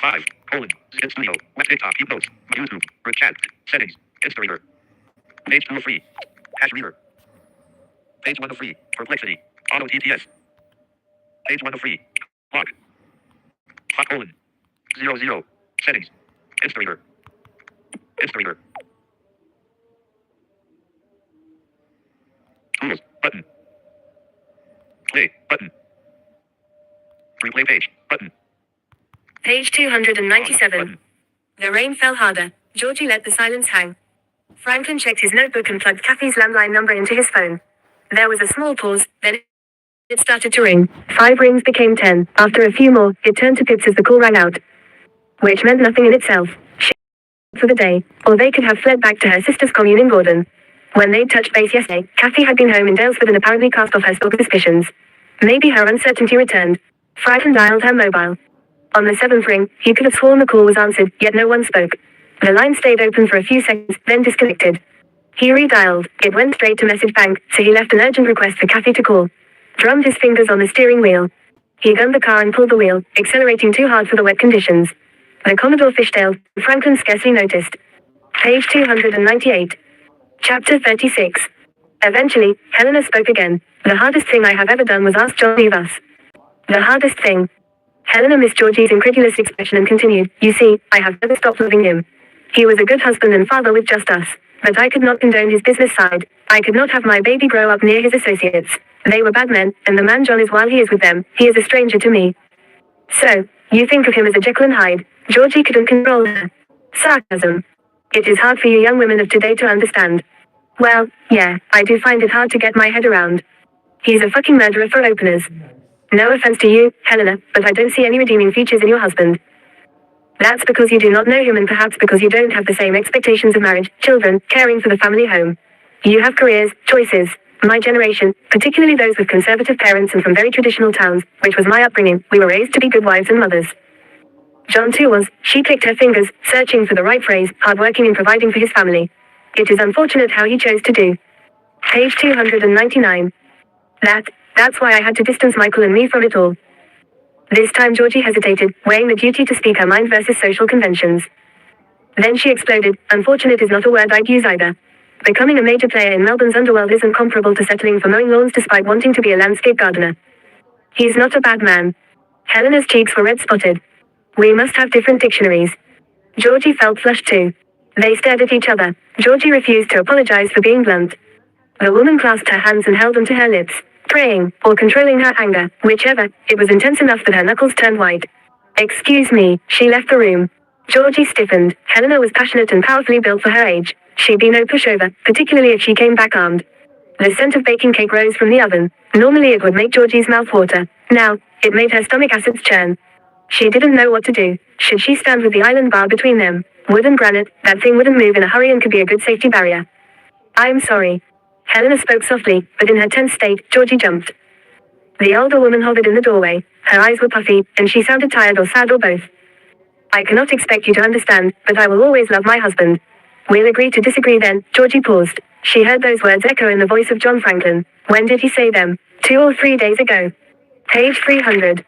5, colon, skip studio, web TikTok, you post, YouTube, group chat, settings, Instagram, page 2 of free, hash reader, page 1 of free, perplexity, auto TTS, page 1 of free, log, 5, colon, 00, settings, Instagram, tools, button, play, button, replay page, button. Page 297. The rain fell harder. Georgie let the silence hang. Franklin checked his notebook and plugged Kathy's landline number into his phone. There was a small pause, then it started to ring. 5 rings became 10. After a few more, it turned to pips as the call rang out. Which meant nothing in itself. She for the day, or they could have fled back to her sister's commune in Gordon. When they'd touched base yesterday, Kathy had been home in Dalesford and apparently cast off her stalker suspicions. Maybe her uncertainty returned. Franklin dialed her mobile. On the 7th ring, he could have sworn the call was answered, yet no one spoke. The line stayed open for a few seconds, then disconnected. He redialed. It went straight to message bank, so he left an urgent request for Kathy to call. Drummed his fingers on the steering wheel. He gunned the car and pulled the wheel, accelerating too hard for the wet conditions. The Commodore fishtailed. Franklin scarcely noticed. Page 298. Chapter 36. Eventually, Helena spoke again. The hardest thing I have ever done was ask John to leave us. The hardest thing. Helena missed Georgie's incredulous expression and continued, you see, I have never stopped loving him. He was a good husband and father with just us. But I could not condone his business side. I could not have my baby grow up near his associates. They were bad men, and the man John is while he is with them, he is a stranger to me. So, you think of him as a Jekyll and Hyde. Georgie couldn't control her. Sarcasm. It is hard for you young women of today to understand. Well, yeah, I do find it hard to get my head around. He's a fucking murderer for openers. No offense to you, Helena, but I don't see any redeeming features in your husband. That's because you do not know him and perhaps because you don't have the same expectations of marriage, children, caring for the family home. You have careers, choices. My generation, particularly those with conservative parents and from very traditional towns, which was my upbringing, we were raised to be good wives and mothers. John too was, she clicked her fingers, searching for the right phrase, hardworking and providing for his family. It is unfortunate how he chose to do. Page 299. That's why I had to distance Michael and me from it all. This time Georgie hesitated, weighing the duty to speak her mind versus social conventions. Then she exploded, unfortunate is not a word I'd use either. Becoming a major player in Melbourne's underworld isn't comparable to settling for mowing lawns despite wanting to be a landscape gardener. He's not a bad man. Helena's cheeks were red-spotted. We must have different dictionaries. Georgie felt flushed too. They stared at each other. Georgie refused to apologize for being blunt. The woman clasped her hands and held them to her lips. Praying, or controlling her anger, whichever, it was intense enough that her knuckles turned white. Excuse me, she left the room. Georgie stiffened. Helena was passionate and powerfully built for her age. She'd be no pushover, particularly if she came back armed. The scent of baking cake rose from the oven. Normally it would make Georgie's mouth water. Now, it made her stomach acids churn. She didn't know what to do. Should she stand with the island bar between them? Wood and granite, that thing wouldn't move in a hurry and could be a good safety barrier. I'm sorry. Helena spoke softly, but in her tense state, Georgie jumped. The older woman hovered in the doorway. Her eyes were puffy, and she sounded tired or sad or both. I cannot expect you to understand, but I will always love my husband. We'll agree to disagree then. Georgie paused. She heard those words echo in the voice of John Franklin. When did he say them? 2 or 3 days ago. Page 300.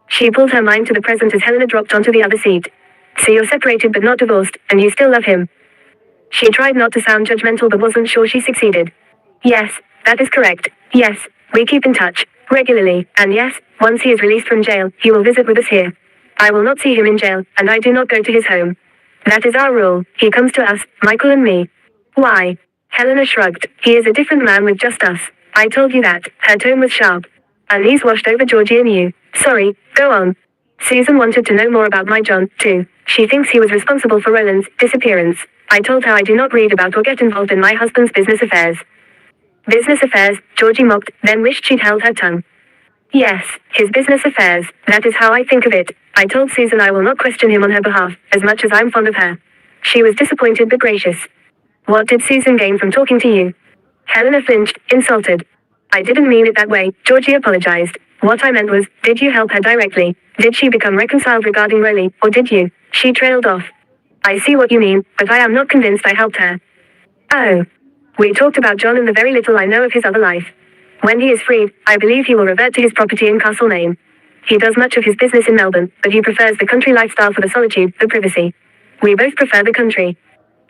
She pulled her mind to the present as Helena dropped onto the other seat. So you're separated but not divorced, and you still love him. She tried not to sound judgmental but wasn't sure she succeeded. Yes, that is correct. Yes, we keep in touch, regularly, and yes, once he is released from jail, he will visit with us here. I will not see him in jail, and I do not go to his home. That is our rule. He comes to us, Michael and me. Why? Helena shrugged. He is a different man with just us. I told you that. Her tone was sharp. Unease washed over Georgie and you. Sorry, go on. Susan wanted to know more about my John, too. She thinks he was responsible for Roland's disappearance. I told her I do not read about or get involved in my husband's business affairs. Business affairs, Georgie mocked, then wished she'd held her tongue. Yes, his business affairs, that is how I think of it. I told Susan I will not question him on her behalf, as much as I'm fond of her. She was disappointed but gracious. What did Susan gain from talking to you? Helena flinched, insulted. I didn't mean it that way, Georgie apologized. What I meant was, did you help her directly? Did she become reconciled regarding Rolly, or did you? She trailed off. I see what you mean, but I am not convinced I helped her. Oh. We talked about John and the very little I know of his other life. When he is freed, I believe he will revert to his property in Castlemaine. He does much of his business in Melbourne, but he prefers the country lifestyle for the solitude, the privacy. We both prefer the country.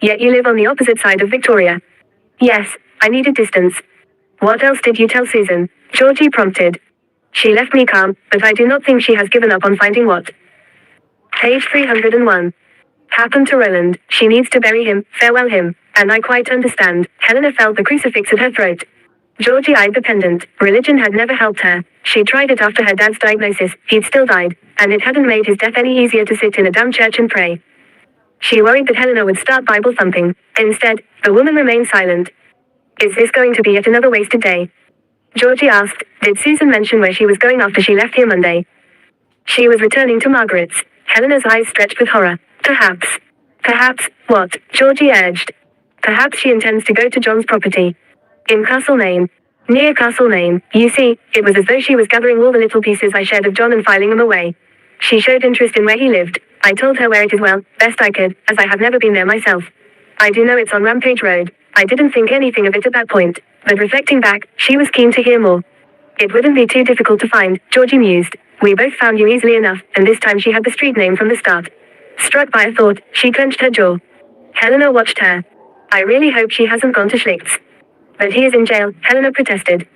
Yet you live on the opposite side of Victoria. Yes, I needed distance. What else did you tell Susan? Georgie prompted. She left me calm, but I do not think she has given up on finding what. Page 301. Happened to Roland. She needs to bury him, farewell him, and I quite understand. Helena felt the crucifix at her throat. Georgie eyed the pendant. Religion had never helped her. She tried it after her dad's diagnosis. He'd still died, and it hadn't made his death any easier to sit in a damn church and pray. She worried that Helena would start Bible thumping. Instead, the woman remained silent. Is this going to be yet another wasted day? Georgie asked. Did Susan mention where she was going after she left here Monday? She was returning to Margaret's. Helena's eyes stretched with horror. Perhaps. Perhaps, what? Georgie urged. Perhaps she intends to go to John's property. In Castlemaine. Near Castlemaine. You see, it was as though she was gathering all the little pieces I shared of John and filing them away. She showed interest in where he lived. I told her where it is best I could, as I have never been there myself. I do know it's on Rampage Road. I didn't think anything of it at that point, but reflecting back, she was keen to hear more. It wouldn't be too difficult to find, Georgie mused. We both found you easily enough, and this time she had the street name from the start. Struck by a thought, she clenched her jaw. Helena watched her. I really hope she hasn't gone to Schlicht's. But he is in jail, Helena protested.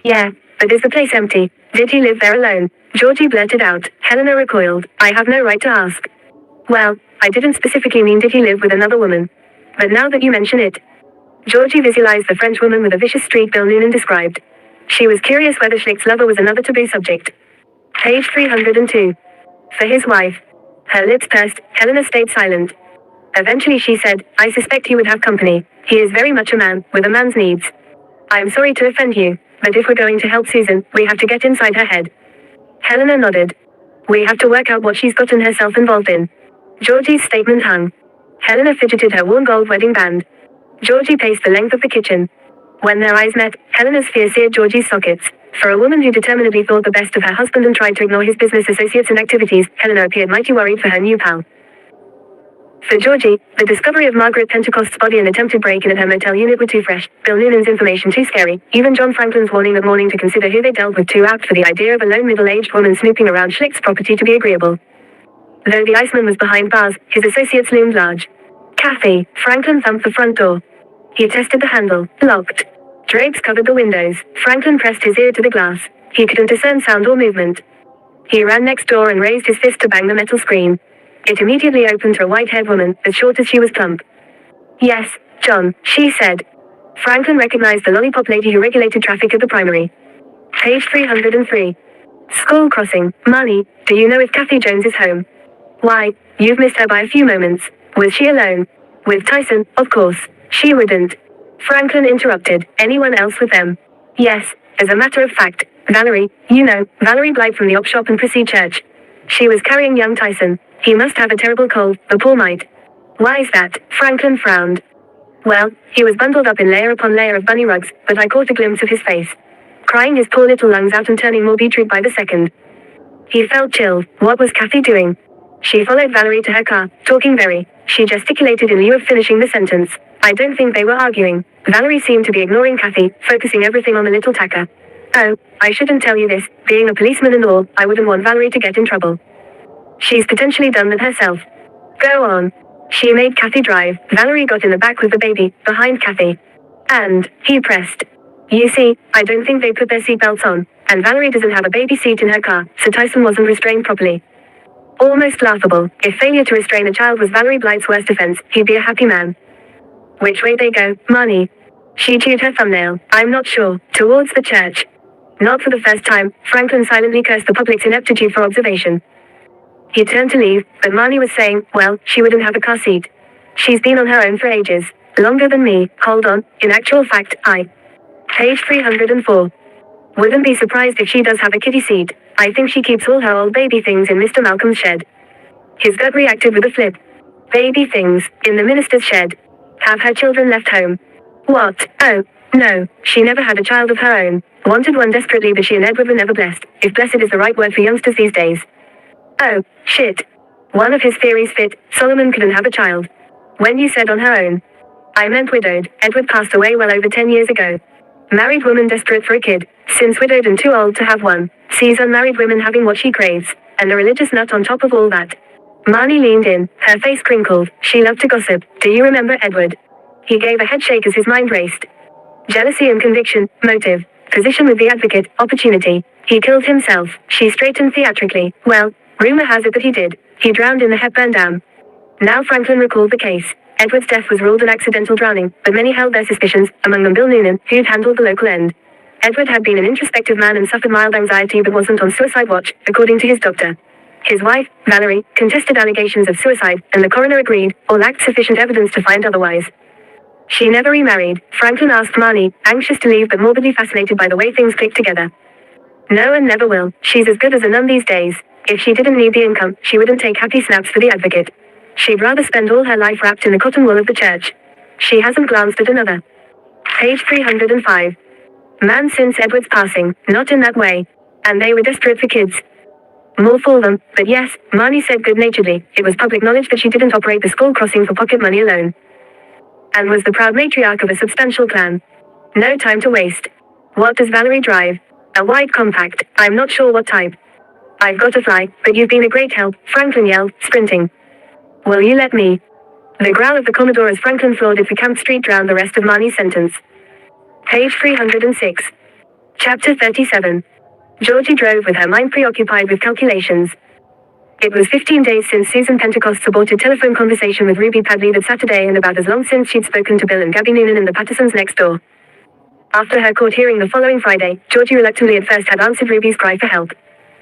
Yeah, but is the place empty? Did he live there alone? Georgie blurted out. Helena recoiled. I have no right to ask. Well, I didn't specifically mean did he live with another woman. But now that you mention it. Georgie visualized the French woman with a vicious streak Bill Noonan described. She was curious whether Schlicht's lover was another taboo subject. Page 302. For his wife. Her lips pursed, Helena stayed silent. Eventually she said, I suspect he would have company. He is very much a man, with a man's needs. I am sorry to offend you, but if we're going to help Susan, we have to get inside her head. Helena nodded. We have to work out what she's gotten herself involved in. Georgie's statement hung. Helena fidgeted her worn gold wedding band. Georgie paced the length of the kitchen. When their eyes met, Helena's fear seared Georgie's sockets. For a woman who determinedly thought the best of her husband and tried to ignore his business associates and activities, Helena appeared mighty worried for her new pal. For Georgie, the discovery of Margaret Pentecost's body and attempted break-in at her motel unit were too fresh, Bill Noonan's information too scary, even John Franklin's warning that morning to consider who they dealt with too apt for the idea of a lone middle-aged woman snooping around Schlicht's property to be agreeable. Though the Iceman was behind bars, his associates loomed large. Kathy, Franklin thumped the front door. He tested the handle, locked. Drapes covered the windows. Franklin pressed his ear to the glass. He couldn't discern sound or movement. He ran next door and raised his fist to bang the metal screen. It immediately opened to a white-haired woman, as short as she was plump. Yes, John, she said. Franklin recognized the lollipop lady who regulated traffic at the primary. Page 303. School crossing, Marnie, do you know if Kathy Jones is home? Why, you've missed her by a few moments. Was she alone? With Tyson, of course. She wouldn't. Franklin interrupted. Anyone else with them? Yes, as a matter of fact, Valerie, you know, Valerie Blythe from the op shop and Prissy Church. She was carrying young Tyson. He must have a terrible cold, the poor mite. Why's that? Franklin frowned. Well, he was bundled up in layer upon layer of bunny rugs, but I caught a glimpse of his face. Crying his poor little lungs out and turning more beetroot by the second. He felt chilled. What was Kathy doing? She followed Valerie to her car, talking very. She gesticulated in lieu of finishing the sentence. I don't think they were arguing. Valerie seemed to be ignoring Kathy, focusing everything on the little tacker. Oh, I shouldn't tell you this, being a policeman and all, I wouldn't want Valerie to get in trouble. She's potentially done that herself. Go on. She made Kathy drive. Valerie got in the back with the baby, behind Kathy. And, he pressed. You see, I don't think they put their seatbelts on, and Valerie doesn't have a baby seat in her car, so Tyson wasn't restrained properly. Almost laughable. If failure to restrain a child was Valerie Blythe's worst offense, he'd be a happy man. Which way they go, Marnie? She chewed her thumbnail. I'm not sure. Towards the church. Not for the first time, Franklin silently cursed the public's ineptitude for observation. He turned to leave, but Marnie was saying, well, she wouldn't have a car seat. She's been on her own for ages. Longer than me. Hold on. In actual fact, Page 304. Wouldn't be surprised if she does have a kiddie seat. I think she keeps all her old baby things in Mr. Malcolm's shed. His gut reacted with a flip. Baby things, in the minister's shed. Have her children left home? What? Oh, no, she never had a child of her own. Wanted one desperately, but she and Edward were never blessed, if blessed is the right word for youngsters these days. Oh, shit. One of his theories fit, Solomon couldn't have a child. When you said on her own, I meant widowed. Edward passed away well over 10 years ago. Married woman desperate for a kid, since widowed and too old to have one, sees unmarried women having what she craves, and a religious nut on top of all that. Marnie leaned in, her face crinkled. She loved to gossip. Do you remember Edward? He gave a head shake as his mind raced. Jealousy and conviction, motive, position with the advocate, opportunity. He killed himself. She straightened theatrically. Well, rumor has it that he did. He drowned in the Hepburn Dam. Now Franklin recalled the case. Edward's death was ruled an accidental drowning, but many held their suspicions, among them Bill Noonan, who'd handled the local end. Edward had been an introspective man and suffered mild anxiety but wasn't on suicide watch, according to his doctor. His wife, Valerie, contested allegations of suicide, and the coroner agreed, or lacked sufficient evidence to find otherwise. She never remarried, Franklin asked Marnie, anxious to leave but morbidly fascinated by the way things clicked together. No, and never will. She's as good as a nun these days. If she didn't need the income, she wouldn't take happy snaps for the advocate. She'd rather spend all her life wrapped in the cotton wool of the church. She hasn't glanced at another. Page 305. Man since Edward's passing, not in that way. And they were desperate for kids. More for them, but yes, Marnie said good-naturedly, it was public knowledge that she didn't operate the school crossing for pocket money alone. And was the proud matriarch of a substantial clan. No time to waste. What does Valerie drive? A white compact, I'm not sure what type. I've got to fly, but you've been a great help, Franklin yelled, sprinting. Will you let me? The growl of the Commodore as Franklin floored it for Camp Street drowned the rest of Marnie's sentence. Page 306. Chapter 37. Georgie drove with her mind preoccupied with calculations. It was 15 days since Susan Pentecost's aborted telephone conversation with Ruby Padley that Saturday and about as long since she'd spoken to Bill and Gabby Noonan and the Pattersons next door. After her court hearing the following Friday, Georgie reluctantly at first had answered Ruby's cry for help.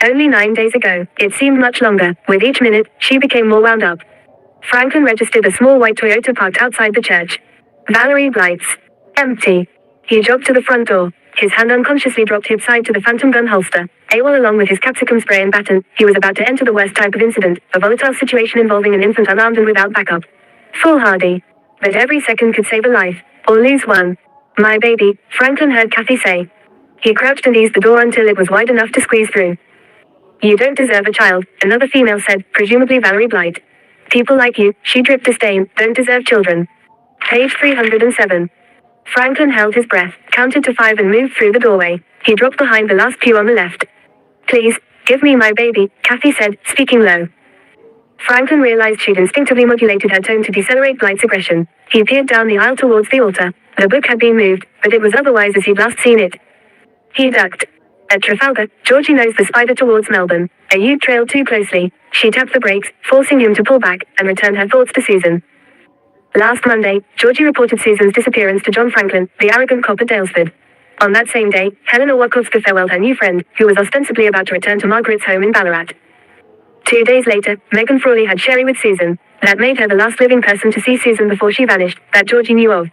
Only 9 days ago, it seemed much longer. With each minute, she became more wound up. Franklin registered a small white Toyota parked outside the church. Valerie lights. Empty. He jogged to the front door. His hand unconsciously dropped hip-side to the phantom gun holster. AWOL along with his capsicum spray and baton, he was about to enter the worst type of incident, a volatile situation involving an infant unarmed and without backup. Foolhardy. But every second could save a life, or lose one. My baby, Franklin heard Kathy say. He crouched and eased the door until it was wide enough to squeeze through. You don't deserve a child, another female said, presumably Valerie Blight. People like you, she dripped disdain, don't deserve children. Page 307. Franklin held his breath, counted to 5 and moved through the doorway. He dropped behind the last pew on the left. Please, give me my baby, Kathy said, speaking low. Franklin realized she'd instinctively modulated her tone to decelerate Blight's aggression. He peered down the aisle towards the altar. The book had been moved, but it was otherwise as he'd last seen it. He ducked. At Trafalgar, Georgie nosed the spider towards Melbourne. A ute trailed too closely. She tapped the brakes, forcing him to pull back, and returned her thoughts to Susan. Last Monday, Georgie reported Susan's disappearance to John Franklin, the arrogant cop at Dalesford. On that same day, Helena Wakovska farewelled her new friend, who was ostensibly about to return to Margaret's home in Ballarat. 2 days later, Megan Frawley had sherry with Susan. That made her the last living person to see Susan before she vanished, that Georgie knew of.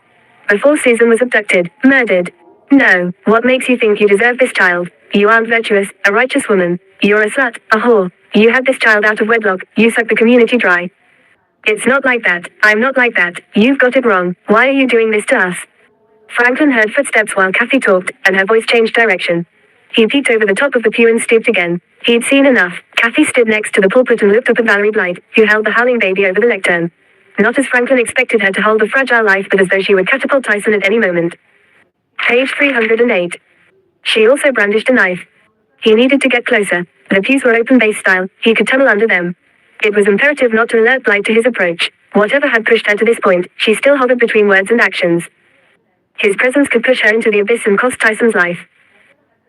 Before Susan was abducted, murdered. No, what makes you think you deserve this child? You aren't virtuous, a righteous woman. You're a slut, a whore. You had this child out of wedlock, you sucked the community dry. It's not like that, I'm not like that, you've got it wrong, why are you doing this to us? Franklin heard footsteps while Kathy talked, and her voice changed direction. He peeked over the top of the pew and stooped again. He'd seen enough. Kathy stood next to the pulpit and looked up at Valerie Blight, who held the howling baby over the lectern. Not as Franklin expected her to hold a fragile life, but as though she would catapult Tyson at any moment. Page 308. She also brandished a knife. He needed to get closer. The pews were open base style, he could tunnel under them. It was imperative not to alert Blight to his approach. Whatever had pushed her to this point, she still hovered between words and actions. His presence could push her into the abyss and cost Tyson's life.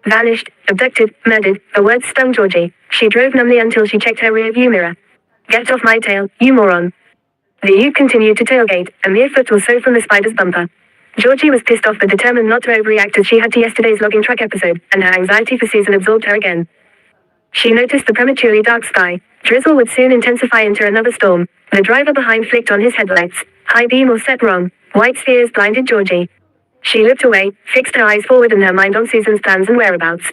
Vanished, abducted, murdered, the words stung Georgie. She drove numbly until she checked her rear-view mirror. Get off my tail, you moron. The ute continued to tailgate, a mere foot or so from the spider's bumper. Georgie was pissed off but determined not to overreact as she had to yesterday's logging truck episode, and her anxiety for Susan absorbed her again. She noticed the prematurely dark sky. Drizzle would soon intensify into another storm. The driver behind flicked on his headlights. High beam or set wrong. White spheres blinded Georgie. She looked away, fixed her eyes forward and her mind on Susan's plans and whereabouts.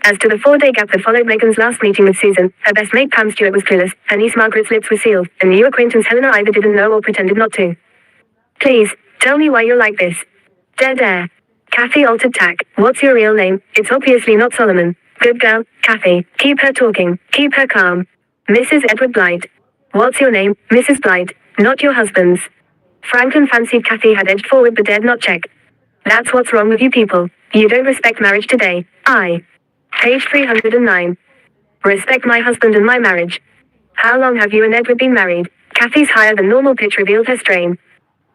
As to the 4-day gap that followed Megan's last meeting with Susan, her best mate Pam Stewart was clueless, her niece Margaret's lips were sealed, and new acquaintance Helena either didn't know or pretended not to. Please, tell me why you're like this. Dead air. Kathy altered tack. What's your real name? It's obviously not Solomon. Good girl, Kathy. Keep her talking. Keep her calm. Mrs. Edward Blight. What's your name, Mrs. Blight? Not your husband's. Franklin fancied Kathy had edged forward but dared not check. That's what's wrong with you people. You don't respect marriage today. Page 309. Respect my husband and my marriage. How long have you and Edward been married? Kathy's higher than normal pitch revealed her strain.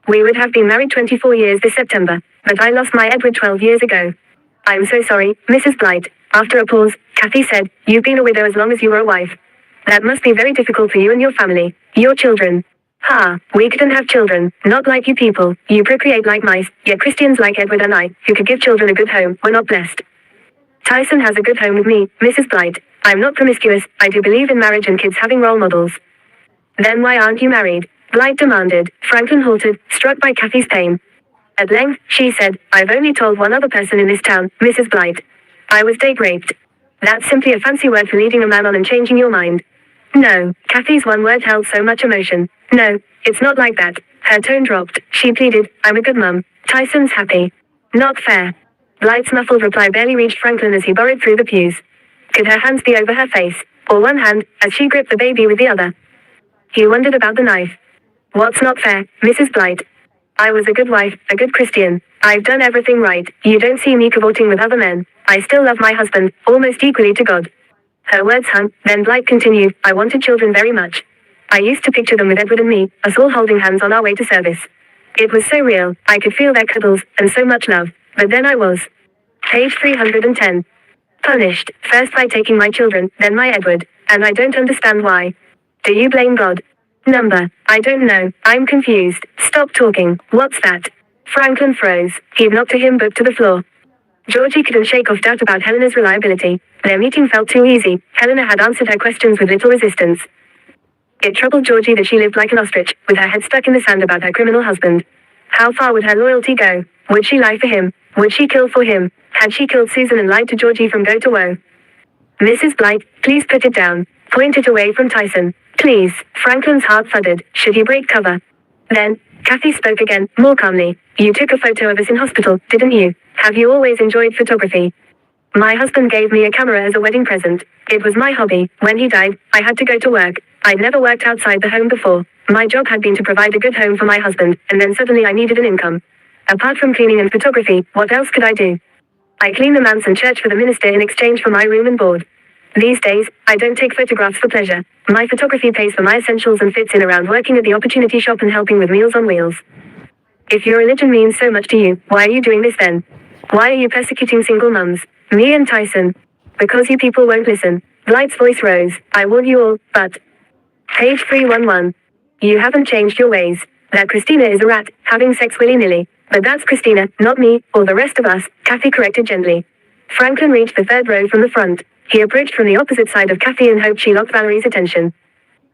We would have been married 24 years this September, but I lost my Edward 12 years ago. I'm so sorry, Mrs. Blight. After a pause, Kathy said, you've been a widow as long as you were a wife. That must be very difficult for you and your family, your children. We couldn't have children, not like you people. You procreate like mice, yet Christians like Edward and I, who could give children a good home, were not blessed. Tyson has a good home with me, Mrs. Blight. I'm not promiscuous, I do believe in marriage and kids having role models. Then why aren't you married? Blight demanded. Franklin halted, struck by Kathy's pain. At length, she said, I've only told one other person in this town, Mrs. Blight. I was date raped. That's simply a fancy word for leading a man on and changing your mind. No, Kathy's one word held so much emotion. No, it's not like that. Her tone dropped. She pleaded, I'm a good mum. Tyson's happy. Not fair. Blight's muffled reply barely reached Franklin as he burrowed through the pews. Could her hands be over her face, or one hand, as she gripped the baby with the other? He wondered about the knife. What's not fair, Mrs. Blight? I was a good wife, a good Christian. I've done everything right. You don't see me cavorting with other men. I still love my husband, almost equally to God. Her words hung, then Blight continued, I wanted children very much. I used to picture them with Edward and me, us all holding hands on our way to service. It was so real, I could feel their cuddles, and so much love. But then I was. Page 310. Punished, first by taking my children, then my Edward, and I don't understand why. Do you blame God? I don't know, I'm confused. Stop talking, what's that? Franklin froze. He'd knocked to him book to the floor. Georgie couldn't shake off doubt about Helena's reliability. Their meeting felt too easy. Helena had answered her questions with little resistance. It troubled Georgie that she lived like an ostrich, with her head stuck in the sand about her criminal husband. How far would her loyalty go? Would she lie for him? Would she kill for him? Had she killed Susan and lied to Georgie from go to woe? Mrs. Blight, please put it down. Point it away from Tyson. Please. Franklin's heart thudded. Should he break cover? Then, Kathy spoke again, more calmly. You took a photo of us in hospital, didn't you? Have you always enjoyed photography? My husband gave me a camera as a wedding present. It was my hobby. When he died, I had to go to work. I'd never worked outside the home before. My job had been to provide a good home for my husband, and then suddenly I needed an income. Apart from cleaning and photography, what else could I do? I cleaned the manse and church for the minister in exchange for my room and board. These days, I don't take photographs for pleasure. My photography pays for my essentials and fits in around working at the opportunity shop and helping with Meals on Wheels. If your religion means so much to you, why are you doing this then? Why are you persecuting single mums? Me and Tyson. Because you people won't listen. Blight's voice rose. I warn you all, but... Page 311. You haven't changed your ways. That Christina is a rat, having sex willy-nilly. But that's Christina, not me, or the rest of us, Kathy corrected gently. Franklin reached the third row from the front. He approached from the opposite side of Kathy and hoped she locked Valerie's attention.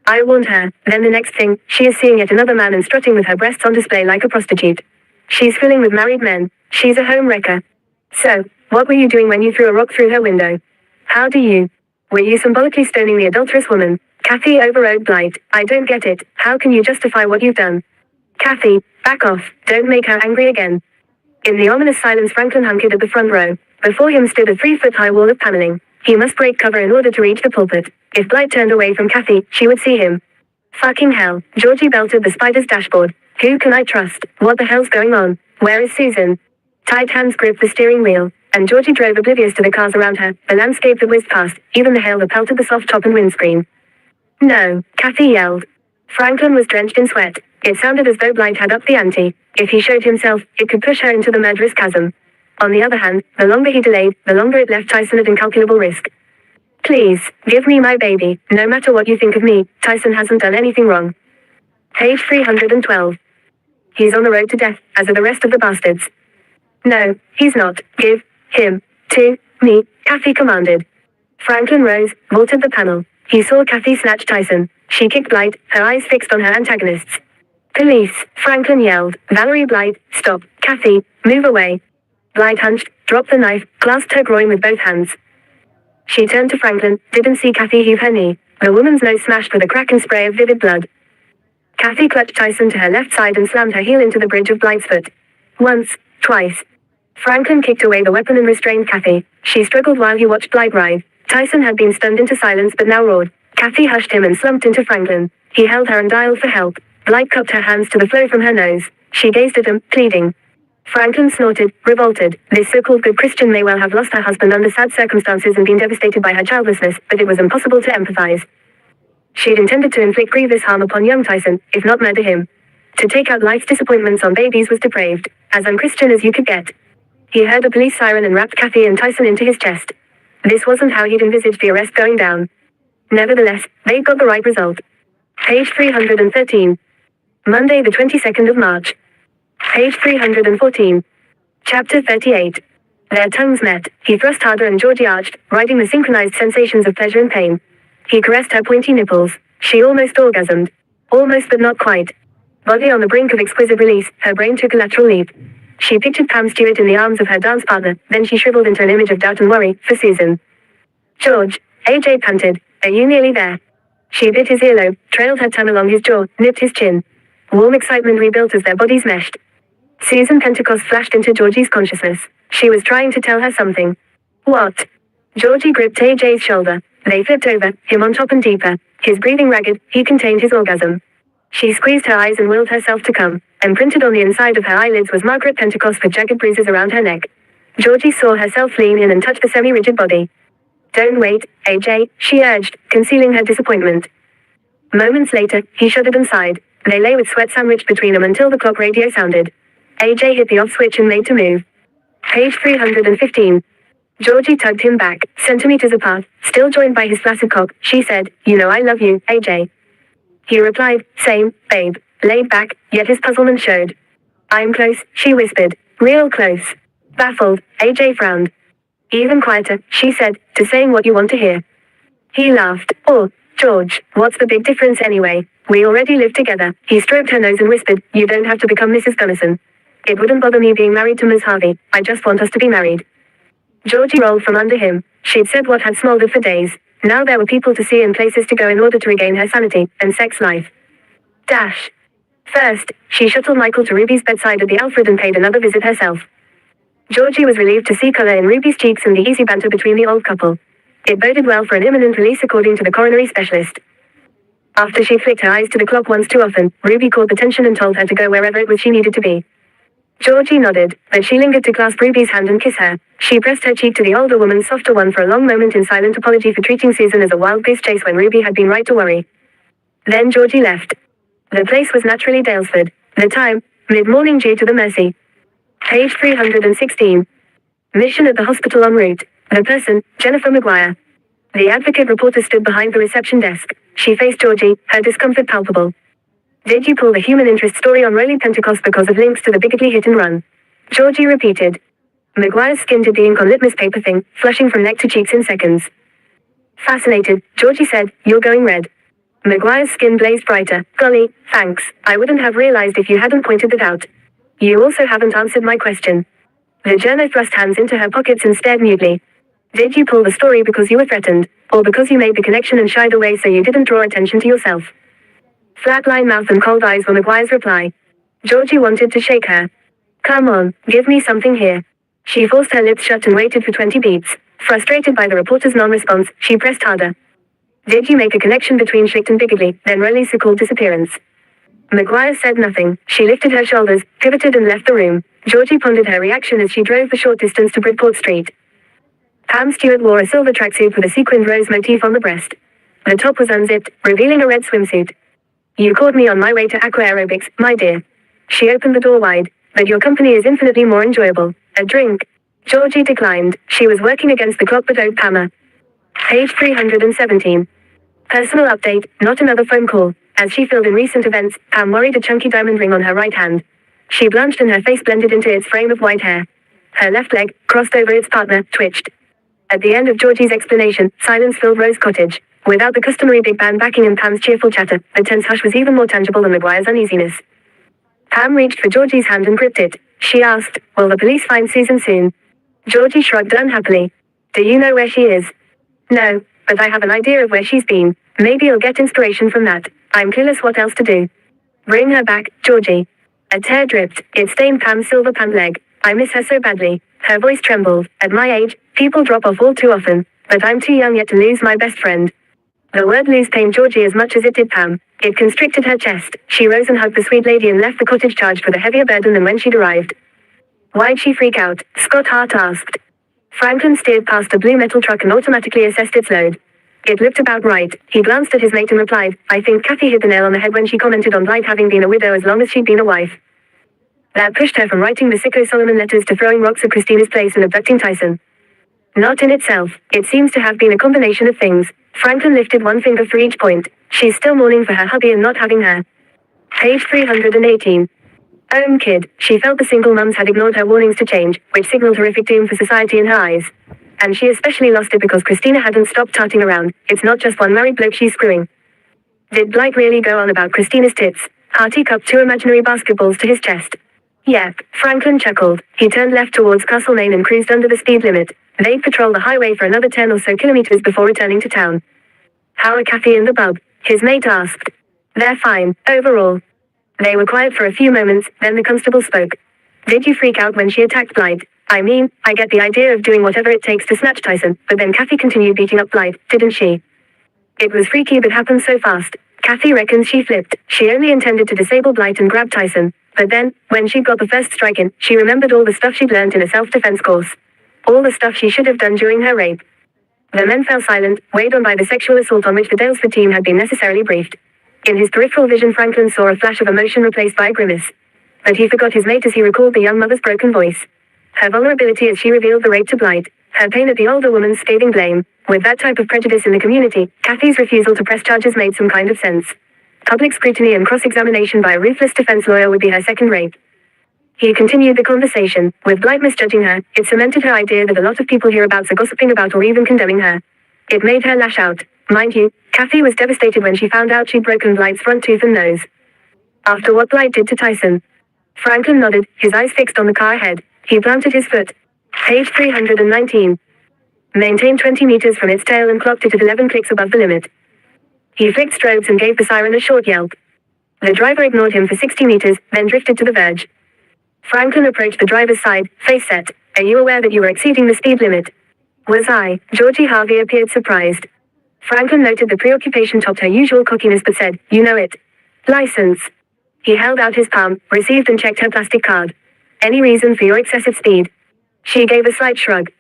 I warned her, then the next thing, she is seeing yet another man and strutting with her breasts on display like a prostitute. She's fooling with married men. She's a home wrecker. So, what were you doing when you threw a rock through her window? How do you? Were you symbolically stoning the adulterous woman? Kathy overrode Blight. I don't get it. How can you justify what you've done? Kathy, back off. Don't make her angry again. In the ominous silence, Franklin hunkered at the front row. Before him stood a 3-foot-high wall of paneling. He must break cover in order to reach the pulpit. If Blight turned away from Kathy, she would see him. Fucking hell. Georgie belted the spider's dashboard. Who can I trust? What the hell's going on? Where is Susan? Tight hands gripped the steering wheel, and Georgie drove oblivious to the cars around her, the landscape that whizzed past, even the hail that pelted the soft top and windscreen. No, Kathy yelled. Franklin was drenched in sweat. It sounded as though Blight had upped the ante. If he showed himself, it could push her into the murderous chasm. On the other hand, the longer he delayed, the longer it left Tyson at incalculable risk. Please, give me my baby. No matter what you think of me, Tyson hasn't done anything wrong. Page 312. He's on the road to death, as are the rest of the bastards. No, he's not. Give him to me, Kathy commanded. Franklin rose, vaulted the panel. He saw Kathy snatch Tyson. She kicked Blight, her eyes fixed on her antagonists. Police, Franklin yelled. Valerie Blight, stop. Kathy, move away. Blight hunched, dropped the knife, clasped her groin with both hands. She turned to Franklin, didn't see Kathy heave her knee. The woman's nose smashed with a crack and spray of vivid blood. Kathy clutched Tyson to her left side and slammed her heel into the bridge of Blight's foot. Once, twice. Franklin kicked away the weapon and restrained Kathy. She struggled while he watched Blight writhe. Tyson had been stunned into silence but now roared. Kathy hushed him and slumped into Franklin. He held her and dialed for help. Blight cupped her hands to the flow from her nose. She gazed at him, pleading. Franklin snorted, revolted. This so-called good Christian may well have lost her husband under sad circumstances and been devastated by her childlessness, but it was impossible to empathize. She'd intended to inflict grievous harm upon young Tyson, if not murder him. To take out life's disappointments on babies was depraved, as unchristian as you could get. He heard a police siren and wrapped Kathy and Tyson into his chest. This wasn't how he'd envisaged the arrest going down. Nevertheless, they'd got the right result. Page 313. Monday the 22nd of March. Page 314. Chapter 38. Their tongues met. He thrust harder and Georgie arched, riding the synchronized sensations of pleasure and pain. He caressed her pointy nipples. She almost orgasmed. Almost but not quite. Body on the brink of exquisite release, her brain took a lateral leap. She pictured Pam Stewart in the arms of her dance partner, then she shriveled into an image of doubt and worry, for Susan. George, AJ panted, are you nearly there? She bit his earlobe, trailed her tongue along his jaw, nipped his chin. Warm excitement rebuilt as their bodies meshed. Susan Pentecost flashed into Georgie's consciousness. She was trying to tell her something. What? Georgie gripped AJ's shoulder. They flipped over, him on top and deeper. His breathing ragged, he contained his orgasm. She squeezed her eyes and willed herself to come. Imprinted on the inside of her eyelids was Margaret Pentecost with jagged bruises around her neck. Georgie saw herself lean in and touch the semi-rigid body. Don't wait, AJ, she urged, concealing her disappointment. Moments later, he shuddered and sighed. They lay with sweat sandwiched between them until the clock radio sounded. AJ hit the off switch and made to move. Page 315. Georgie tugged him back, centimeters apart, still joined by his flaccid cock. She said, you know I love you, AJ. He replied, same, babe, laid back, yet his puzzlement showed. I'm close, she whispered, real close. Baffled, AJ frowned. Even quieter, she said, to saying what you want to hear. He laughed. Oh, George, what's the big difference anyway? We already live together. He stroked her nose and whispered, you don't have to become Mrs. Gunnison. It wouldn't bother me being married to Ms. Harvey. I just want us to be married. Georgie rolled from under him. She'd said what had smoldered for days. Now there were people to see and places to go in order to regain her sanity and sex life. Dash. First, she shuttled Michael to Ruby's bedside at the Alfred and paid another visit herself. Georgie was relieved to see color in Ruby's cheeks and the easy banter between the old couple. It boded well for an imminent release according to the coronary specialist. After she flicked her eyes to the clock once too often, Ruby caught the tension and told her to go wherever it was she needed to be. Georgie nodded, but she lingered to clasp Ruby's hand and kiss her. She pressed her cheek to the older woman's softer one for a long moment in silent apology for treating Susan as a wild goose chase when Ruby had been right to worry. Then Georgie left. The place was naturally Dalesford. The time, mid-morning due to the Mercy. Page 316. Mission at the hospital en route. The person, Jennifer Maguire. The advocate reporter stood behind the reception desk. She faced Georgie, her discomfort palpable. Did you pull the human interest story on Rowley Pentecost because of links to the bigotry hit and run? Georgie repeated. Maguire's skin did the ink on litmus paper thing, flushing from neck to cheeks in seconds. Fascinated, Georgie said, you're going red. Maguire's skin blazed brighter. Golly, thanks, I wouldn't have realized if you hadn't pointed it out. You also haven't answered my question. The journo thrust hands into her pockets and stared mutely. Did you pull the story because you were threatened, or because you made the connection and shied away so you didn't draw attention to yourself? Flatline mouth and cold eyes were Maguire's reply. Georgie wanted to shake her. Come on, give me something here. She forced her lips shut and waited for 20 beats. Frustrated by the reporter's non-response, she pressed harder. Did you make a connection between Schlicht and bigotry, then Rowley's so-called disappearance? Maguire said nothing. She lifted her shoulders, pivoted and left the room. Georgie pondered her reaction as she drove the short distance to Bridport Street. Pam Stewart wore a silver tracksuit with a sequined rose motif on the breast. The top was unzipped, revealing a red swimsuit. You caught me on my way to aqua aerobics, my dear. She opened the door wide. But your company is infinitely more enjoyable. A drink? Georgie declined. She was working against the clock but owed Pamela. Page 317. Personal update, not another phone call. As she filled in recent events, Pam worried a chunky diamond ring on her right hand. She blanched and her face blended into its frame of white hair. Her left leg, crossed over its partner, twitched. At the end of Georgie's explanation, silence filled Rose Cottage. Without the customary big band backing and Pam's cheerful chatter, the tense hush was even more tangible than Maguire's uneasiness. Pam reached for Georgie's hand and gripped it. She asked, will the police find Susan soon? Georgie shrugged unhappily. Do you know where she is? No, but I have an idea of where she's been. Maybe you'll get inspiration from that. I'm clueless what else to do. Bring her back, Georgie. A tear dripped. It stained Pam's silver pant leg. I miss her so badly. Her voice trembled. At my age, people drop off all too often. But I'm too young yet to lose my best friend. The word lose pained Georgie as much as it did Pam. It constricted her chest. She rose and hugged the sweet lady and left the cottage charged with a heavier burden than when she'd arrived. Why'd she freak out? Scott Hart asked. Franklin steered past a blue metal truck and automatically assessed its load. It looked about right. He glanced at his mate and replied, I think Kathy hit the nail on the head when she commented on Blight having been a widow as long as she'd been a wife. That pushed her from writing the sicko Solomon letters to throwing rocks at Christina's place and abducting Tyson. Not in itself. It seems to have been a combination of things. Franklin lifted one finger for each point. She's still mourning for her hubby and not having her. Page 318. Kid. She felt the single mums had ignored her warnings to change, which signaled horrific doom for society in her eyes. And she especially lost it because Christina hadn't stopped tarting around. It's not just one married bloke she's screwing. Did Blight really go on about Christina's tits? Harty cupped two imaginary basketballs to his chest. Yep, Franklin chuckled. He turned left towards Castle Lane and cruised under the speed limit. They'd patrol the highway for another 10 or so kilometers before returning to town. How are Kathy and the bub? His mate asked. They're fine, overall. They were quiet for a few moments, then the constable spoke. Did you freak out when she attacked Blight? I mean, I get the idea of doing whatever it takes to snatch Tyson, but then Kathy continued beating up Blight, didn't she? It was freaky but happened so fast. Kathy reckons she flipped. She only intended to disable Blight and grab Tyson. But then, when she'd got the first strike in, she remembered all the stuff she'd learned in a self-defense course. All the stuff she should have done during her rape. The men fell silent, weighed on by the sexual assault on which the Dalesford team had been necessarily briefed. In his peripheral vision Franklin saw a flash of emotion replaced by a grimace. But he forgot his mate as he recalled the young mother's broken voice. Her vulnerability as she revealed the rape to Blight. Her pain at the older woman's scathing blame. With that type of prejudice in the community, Kathy's refusal to press charges made some kind of sense. Public scrutiny and cross-examination by a ruthless defense lawyer would be her second rape. He continued the conversation. With Blight misjudging her, it cemented her idea that a lot of people hereabouts are gossiping about or even condemning her. It made her lash out. Mind you, Kathy was devastated when she found out she'd broken Blight's front tooth and nose. After what Blight did to Tyson. Franklin nodded, his eyes fixed on the car ahead. He planted his foot. Page 319. Maintained 20 meters from its tail and clocked it at 11 clicks above the limit. He flicked strobes and gave the siren a short yelp. The driver ignored him for 60 meters, then drifted to the verge. Franklin approached the driver's side, face set. Are you aware that you were exceeding the speed limit? Was I? Georgie Harvey appeared surprised. Franklin noted the preoccupation topped her usual cockiness but said, you know it. License. He held out his palm, received and checked her plastic card. Any reason for your excessive speed? She gave a slight shrug.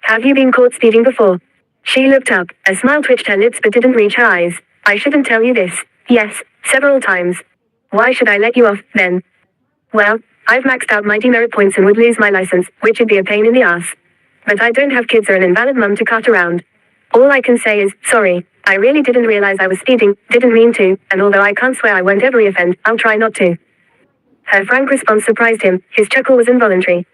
Have you been caught speeding before? She looked up, a smile twitched her lips but didn't reach her eyes. I shouldn't tell you this. Yes, several times. Why should I let you off, then? Well, I've maxed out my demerit points and would lose my license, which would be a pain in the ass. But I don't have kids or an invalid mum to cart around. All I can say is, sorry, I really didn't realize I was speeding, didn't mean to, and although I can't swear I won't ever reoffend, I'll try not to. Her frank response surprised him, his chuckle was involuntary.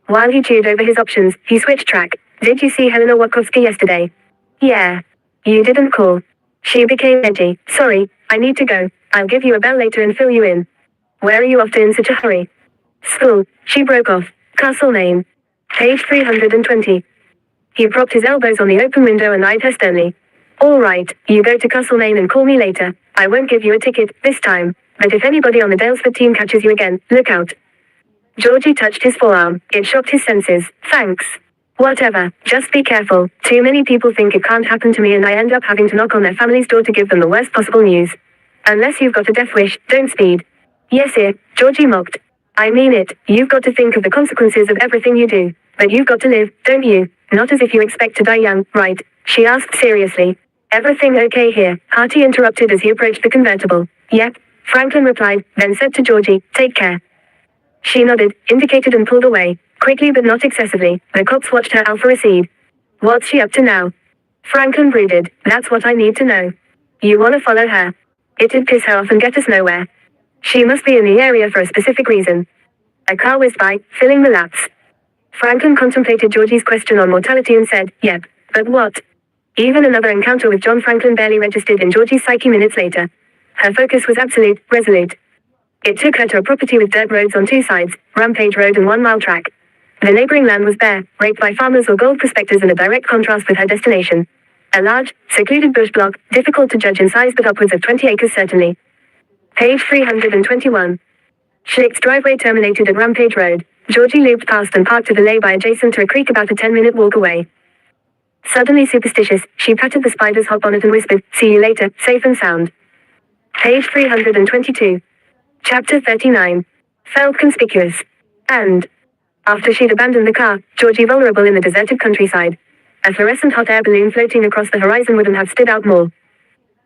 While he chewed over his options, he switched track. Did you see Helena Watkowski yesterday? Yeah. You didn't call. She became edgy. Sorry, I need to go. I'll give you a bell later and fill you in. Where are you off to in such a hurry? School. She broke off. Castle Lane. Page 320. He propped his elbows on the open window and eyed her sternly. All right, you go to Castle Lane and call me later. I won't give you a ticket, this time. But if anybody on the Dalesford team catches you again, look out. Georgie touched his forearm. It shocked his senses. Thanks. Whatever, just be careful. Too many people think it can't happen to me and I end up having to knock on their family's door to give them the worst possible news. Unless you've got a death wish, don't speed. Yes, Georgie mocked. I mean it, you've got to think of the consequences of everything you do. But you've got to live, don't you? Not as if you expect to die young, right? She asked seriously. Everything okay here? Harty interrupted as he approached the convertible. Yep, Franklin replied, then said to Georgie, take care. She nodded, indicated and pulled away. Quickly but not excessively, the cops watched her alpha recede. What's she up to now? Franklin brooded, that's what I need to know. You wanna follow her? It'd piss her off and get us nowhere. She must be in the area for a specific reason. A car whizzed by, filling the laps. Franklin contemplated Georgie's question on mortality and said, yep, but what? Even another encounter with John Franklin barely registered in Georgie's psyche minutes later. Her focus was absolute, resolute. It took her to a property with dirt roads on two sides, Rampage Road and 1 mile track. The neighboring land was bare, raked by farmers or gold prospectors in a direct contrast with her destination. A large, secluded bush block, difficult to judge in size but upwards of 20 acres certainly. Page 321. Schlicht's driveway terminated at Rampage Road. Georgie looped past and parked to the lay-by adjacent to a creek about a 10-minute walk away. Suddenly superstitious, she patted the spider's hot bonnet and whispered, see you later, safe and sound. Page 322. Chapter 39. Felt conspicuous. And After she'd abandoned the car, Georgie vulnerable in the deserted countryside. A fluorescent hot air balloon floating across the horizon wouldn't have stood out more.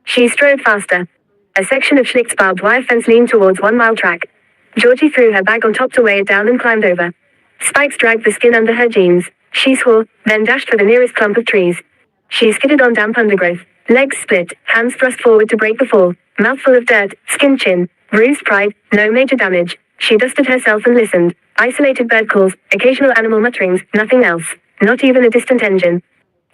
She strode faster. A section of Schlicht's barbed wire fence leaned towards 1 mile track. Georgie threw her bag on top to weigh it down and climbed over. Spikes dragged the skin under her jeans. She swore, then dashed for the nearest clump of trees. She skidded on damp undergrowth. Legs split, hands thrust forward to break the fall. Mouthful of dirt, skinned chin, bruised pride, no major damage. She dusted herself and listened. Isolated bird calls, occasional animal mutterings, nothing else. Not even a distant engine.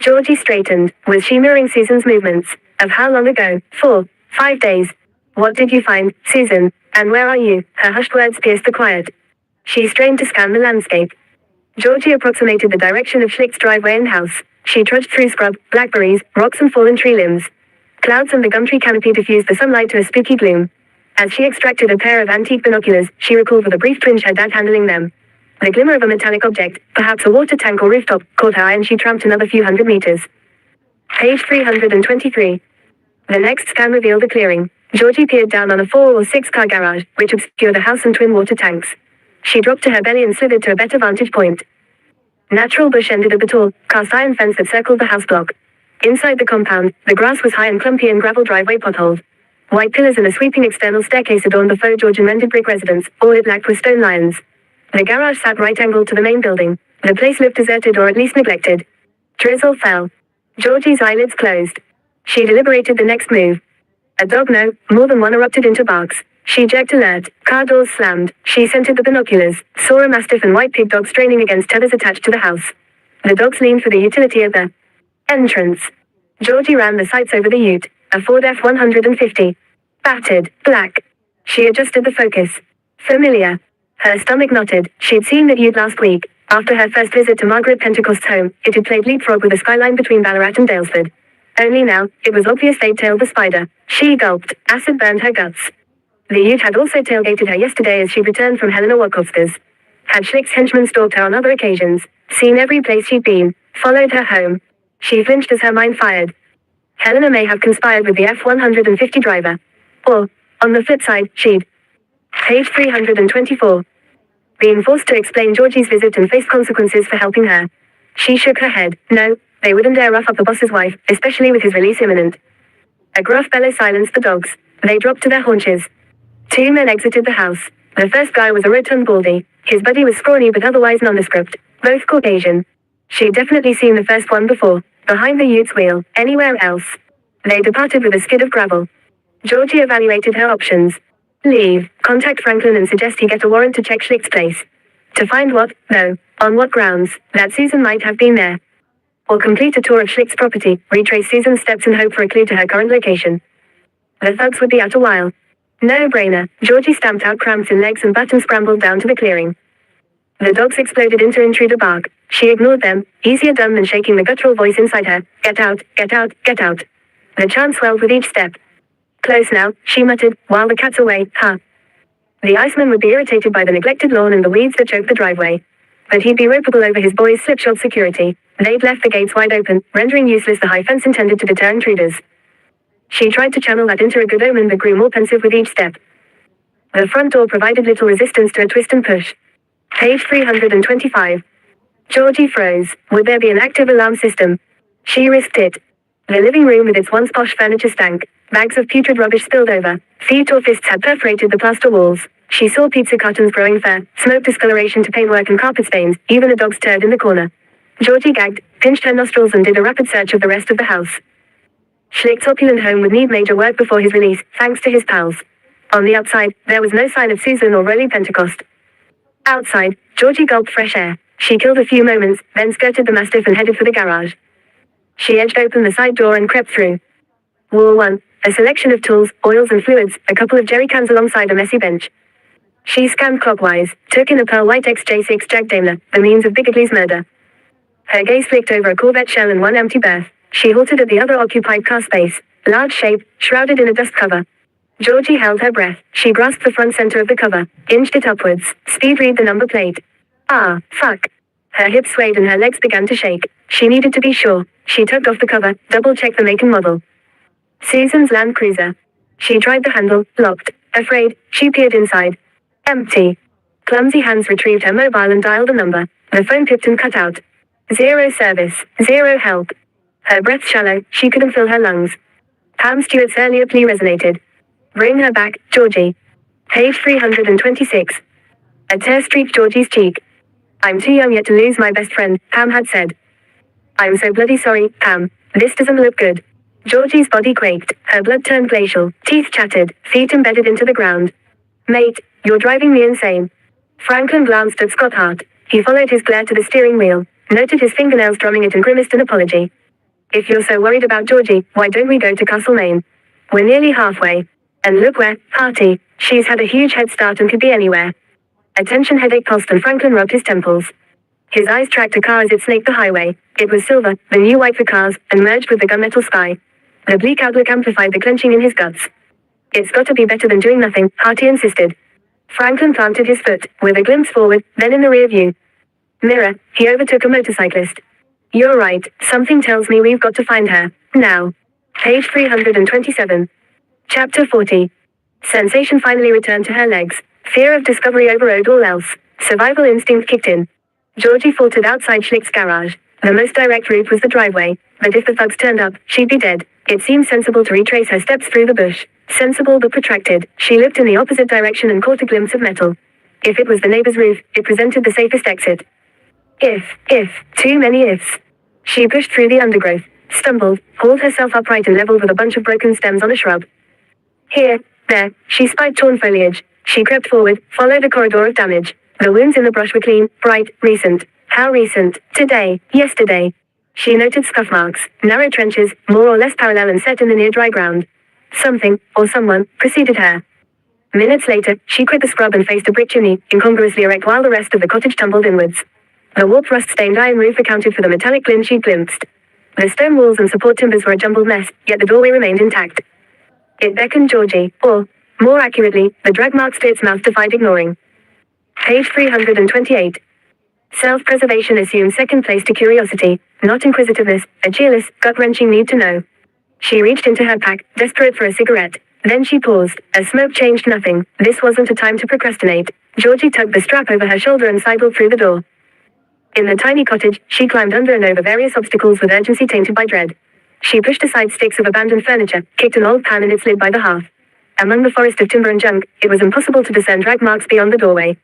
Georgie straightened. Was she mirroring Susan's movements? Of how long ago? 4, 5 days. What did you find, Susan? And where are you? Her hushed words pierced the quiet. She strained to scan the landscape. Georgie approximated the direction of Schlicht's driveway and house. She trudged through scrub, blackberries, rocks and fallen tree limbs. Clouds and the gum tree canopy diffused the sunlight to a spooky gloom. As she extracted a pair of antique binoculars, she recalled with a brief twinge her dad handling them. The glimmer of a metallic object, perhaps a water tank or rooftop, caught her eye and she tramped another few hundred meters. Page 323. The next scan revealed a clearing. Georgie peered down on a 4 or 6 car garage, which obscured a house and twin water tanks. She dropped to her belly and slithered to a better vantage point. Natural bush ended at the tall, cast iron fence that circled the house block. Inside the compound, the grass was high and clumpy and gravel driveway potholed. White pillars and a sweeping external staircase adorned the faux Georgian rendered brick residence, all it lacked was stone lions. The garage sat right-angled to the main building. The place looked deserted or at least neglected. Drizzle fell. Georgie's eyelids closed. She deliberated the next move. A dog no, more than one erupted into barks. She jerked alert. Car doors slammed. She scented the binoculars, saw a mastiff and white pig dog straining against tethers attached to the house. The dogs leaned for the utility of the entrance. Georgie ran the sights over the ute. A Ford F-150. Battered, black. She adjusted the focus. Familiar. Her stomach knotted. She'd seen that ute last week. After her first visit to Margaret Pentecost's home, it had played leapfrog with the skyline between Ballarat and Daylesford. Only now, it was obvious they'd tailed the spider. She gulped. Acid burned her guts. The ute had also tailgated her yesterday as she returned from Helena Wakovska's. Had Schlicht's henchmen stalked her on other occasions, seen every place she'd been, followed her home. She flinched as her mind fired. Helena may have conspired with the F-150 driver. Or, on the flip side, she'd. Page 324. Being forced to explain Georgie's visit and face consequences for helping her. She shook her head. No, they wouldn't dare rough up the boss's wife, especially with his release imminent. A gruff bellow silenced the dogs. They dropped to their haunches. 2 men exited the house. The first guy was a rotund baldy. His body was scrawny but otherwise nondescript. Both Caucasian. She'd definitely seen the first one before. Behind the ute's wheel. Anywhere else. They departed with a skid of gravel. Georgie evaluated her options. Leave, contact Franklin and suggest he get a warrant to check Schlicht's place. To find what, though, on what grounds, that Susan might have been there. Or complete a tour of Schlicht's property, retrace Susan's steps and hope for a clue to her current location. The thugs would be out a while. No-brainer. Georgie stamped out cramps in legs and butt and scrambled down to the clearing. The dogs exploded into intruder bark. She ignored them, easier done than shaking the guttural voice inside her. Get out, get out, get out. The chant swelled with each step. Close now, she muttered, while the cat's away, huh? The Iceman would be irritated by the neglected lawn and the weeds that choked the driveway. But he'd be ropeable over his boys' slipshod security. They'd left the gates wide open, rendering useless the high fence intended to deter intruders. She tried to channel that into a good omen but grew more pensive with each step. The front door provided little resistance to a twist and push. Page 325. Georgie froze. Would there be an active alarm system? She risked it. The living room with its once posh furniture stank. Bags of putrid rubbish spilled over. Feet or fists had perforated the plaster walls. She saw pizza cartons growing fair, smoke discoloration to paintwork and carpet stains, even a dog's turd in the corner. Georgie gagged, pinched her nostrils and did a rapid search of the rest of the house. Schlicht's opulent home would need major work before his release, thanks to his pals. On the outside, there was no sign of Susan or Rolly Pentecost. Outside, Georgie gulped fresh air. She killed a few moments, then skirted the mastiff and headed for the garage. She edged open the side door and crept through. Wall 1, a selection of tools, oils and fluids, a couple of jerry cans alongside a messy bench. She scanned clockwise, took in a pearl white XJ6 Jag Daimler, the means of Bigetley's murder. Her gaze flicked over a Corvette shell and one empty berth. She halted at the other occupied car space, large shape, shrouded in a dust cover. Georgie held her breath. She grasped the front center of the cover, inched it upwards, speed read the number plate. Ah, fuck. Her hips swayed and her legs began to shake. She needed to be sure. She tugged off the cover, double-checked the make and model. Susan's Land Cruiser. She tried the handle, locked. Afraid, she peered inside. Empty. Clumsy hands retrieved her mobile and dialed a number. The phone pipped and cut out. 0 service. 0 help. Her breath shallow, she couldn't fill her lungs. Pam Stewart's earlier plea resonated. Bring her back, Georgie. Page 326. A tear streaked Georgie's cheek. I'm too young yet to lose my best friend, Pam had said. I'm so bloody sorry, Pam. This doesn't look good. Georgie's body quaked, her blood turned glacial, teeth chattered, feet embedded into the ground. Mate, you're driving me insane. Franklin glanced at Scott Hart. He followed his glare to the steering wheel, noted his fingernails drumming it and grimaced an apology. If you're so worried about Georgie, why don't we go to Castlemaine? We're nearly halfway. And look where, Harty, she's had a huge head start and could be anywhere. A tension headache pulsed and Franklin rubbed his temples. His eyes tracked a car as it snaked the highway. It was silver, the new white for cars, and merged with the gunmetal sky. The bleak outlook amplified the clenching in his guts. It's got to be better than doing nothing, Harty insisted. Franklin planted his foot, with a glimpse forward, then in the rear view mirror, he overtook a motorcyclist. You're right, something tells me we've got to find her, now. Page 327. Chapter 40. Sensation finally returned to her legs. Fear of discovery overrode all else. Survival instinct kicked in. Georgie faltered outside Schlick's garage. The most direct route was the driveway, but if the thugs turned up, she'd be dead. It seemed sensible to retrace her steps through the bush. Sensible but protracted. She looked in the opposite direction and caught a glimpse of metal. If it was the neighbor's roof, it presented the safest exit. If, too many ifs. She pushed through the undergrowth, stumbled, hauled herself upright and leveled with a bunch of broken stems on a shrub. Here, there, she spied torn foliage. She crept forward, followed a corridor of damage. The wounds in the brush were clean, bright, recent. How recent? Today, yesterday. She noted scuff marks, narrow trenches, more or less parallel and set in the near dry ground. Something, or someone, preceded her. Minutes later, she quit the scrub and faced a brick chimney, incongruously erect while the rest of the cottage tumbled inwards. The warped rust-stained iron roof accounted for the metallic glint she'd glimpsed. The stone walls and support timbers were a jumbled mess, yet the doorway remained intact. It beckoned Georgie, or, more accurately, the drag marks to its mouth defied ignoring. Page 328. Self-preservation assumed second place to curiosity, not inquisitiveness, a cheerless, gut-wrenching need to know. She reached into her pack, desperate for a cigarette. Then she paused. As smoke changed nothing, this wasn't a time to procrastinate. Georgie tugged the strap over her shoulder and sidled through the door. In the tiny cottage, she climbed under and over various obstacles with urgency tainted by dread. She pushed aside sticks of abandoned furniture, kicked an old pan and its lid by the hearth. Among the forest of timber and junk, it was impossible to discern drag marks beyond the doorway.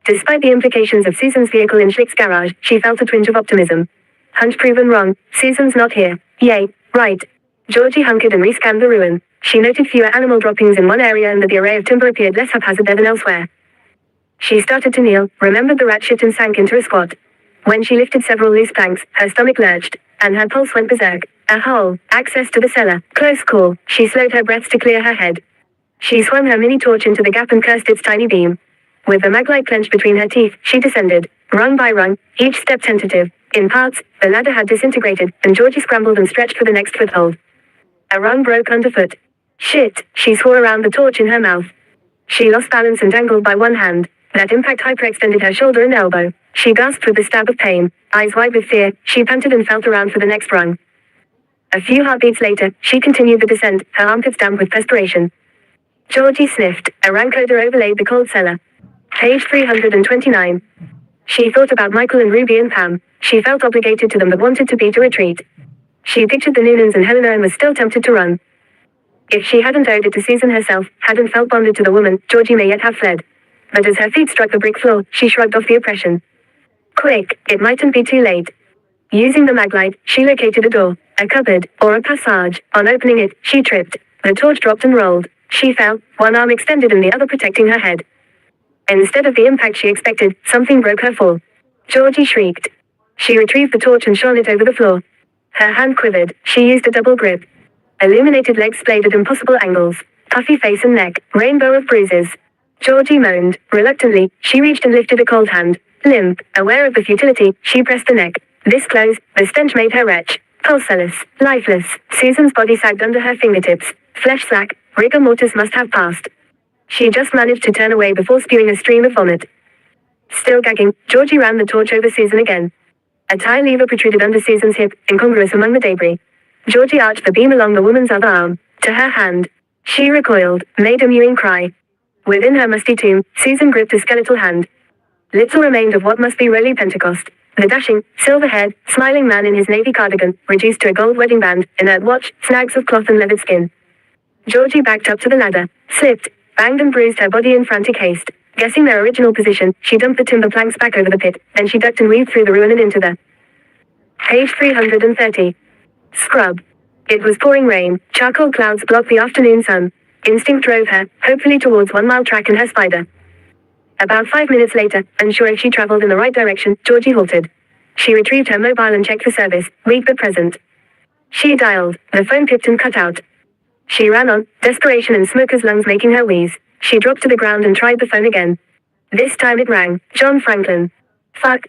Despite the implications of Susan's vehicle in Schlick's garage, she felt a twinge of optimism. Hunch proven wrong. Susan's not here. Yay, right. Georgie hunkered and rescanned the ruin. She noted fewer animal droppings in one area and that the array of timber appeared less haphazard there than elsewhere. She started to kneel, remembered the rat shit and sank into a squat. When she lifted several loose planks, her stomach lurched, and her pulse went berserk. A hole, access to the cellar, close call. She slowed her breaths to clear her head. She swung her mini torch into the gap and cursed its tiny beam. With the maglite clenched between her teeth, she descended, rung by rung, each step tentative. In parts, the ladder had disintegrated, and Georgie scrambled and stretched for the next foothold. A rung broke underfoot. Shit, she swore around the torch in her mouth. She lost balance and dangled by one hand. That impact hyperextended her shoulder and elbow. She gasped with a stab of pain. Eyes wide with fear, she panted and felt around for the next rung. A few heartbeats later, she continued the descent, her armpits damp with perspiration. Georgie sniffed. A rank odor overlaid the cold cellar. Page 329. She thought about Michael and Ruby and Pam. She felt obligated to them but wanted to beat a retreat. She pictured the Noonans and Helena and was still tempted to run. If she hadn't owed it to Susan herself, hadn't felt bonded to the woman, Georgie may yet have fled. But as her feet struck the brick floor, she shrugged off the oppression. Quick, it mightn't be too late. Using the maglite, she located a door, a cupboard, or a passage. On opening it, she tripped. The torch dropped and rolled. She fell, one arm extended and the other protecting her head. Instead of the impact she expected, something broke her fall. Georgie shrieked. She retrieved the torch and shone it over the floor. Her hand quivered. She used a double grip. Illuminated legs splayed at impossible angles. Puffy face and neck, rainbow of bruises. Georgie moaned. Reluctantly, she reached and lifted a cold hand. Limp, aware of the futility, she pressed the neck. This close, the stench made her retch. Pulseless, lifeless, Susan's body sagged under her fingertips. Flesh slack, rigor mortis must have passed. She just managed to turn away before spewing a stream of vomit. Still gagging, Georgie ran the torch over Susan again. A tie lever protruded under Susan's hip, incongruous among the debris. Georgie arched the beam along the woman's other arm. To her hand. She recoiled, made a mewing cry. Within her musty tomb, Susan gripped a skeletal hand. Little remained of what must be really Pentecost. The dashing, silver-haired, smiling man in his navy cardigan, reduced to a gold wedding band, inert watch, snags of cloth and leathered skin. Georgie backed up to the ladder, slipped, banged and bruised her body in frantic haste. Guessing their original position, she dumped the timber planks back over the pit, then she ducked and weaved through the ruin and into the... Page 330. Scrub. It was pouring rain, charcoal clouds blocked the afternoon sun. Instinct drove her, hopefully towards 1 mile track and her spider. About 5 minutes later, unsure if she traveled in the right direction, Georgie halted. She retrieved her mobile and checked for service, weak but present. She dialed, the phone pipped and cut out. She ran on, desperation in smoker's lungs making her wheeze. She dropped to the ground and tried the phone again. This time it rang. John Franklin. Fuck,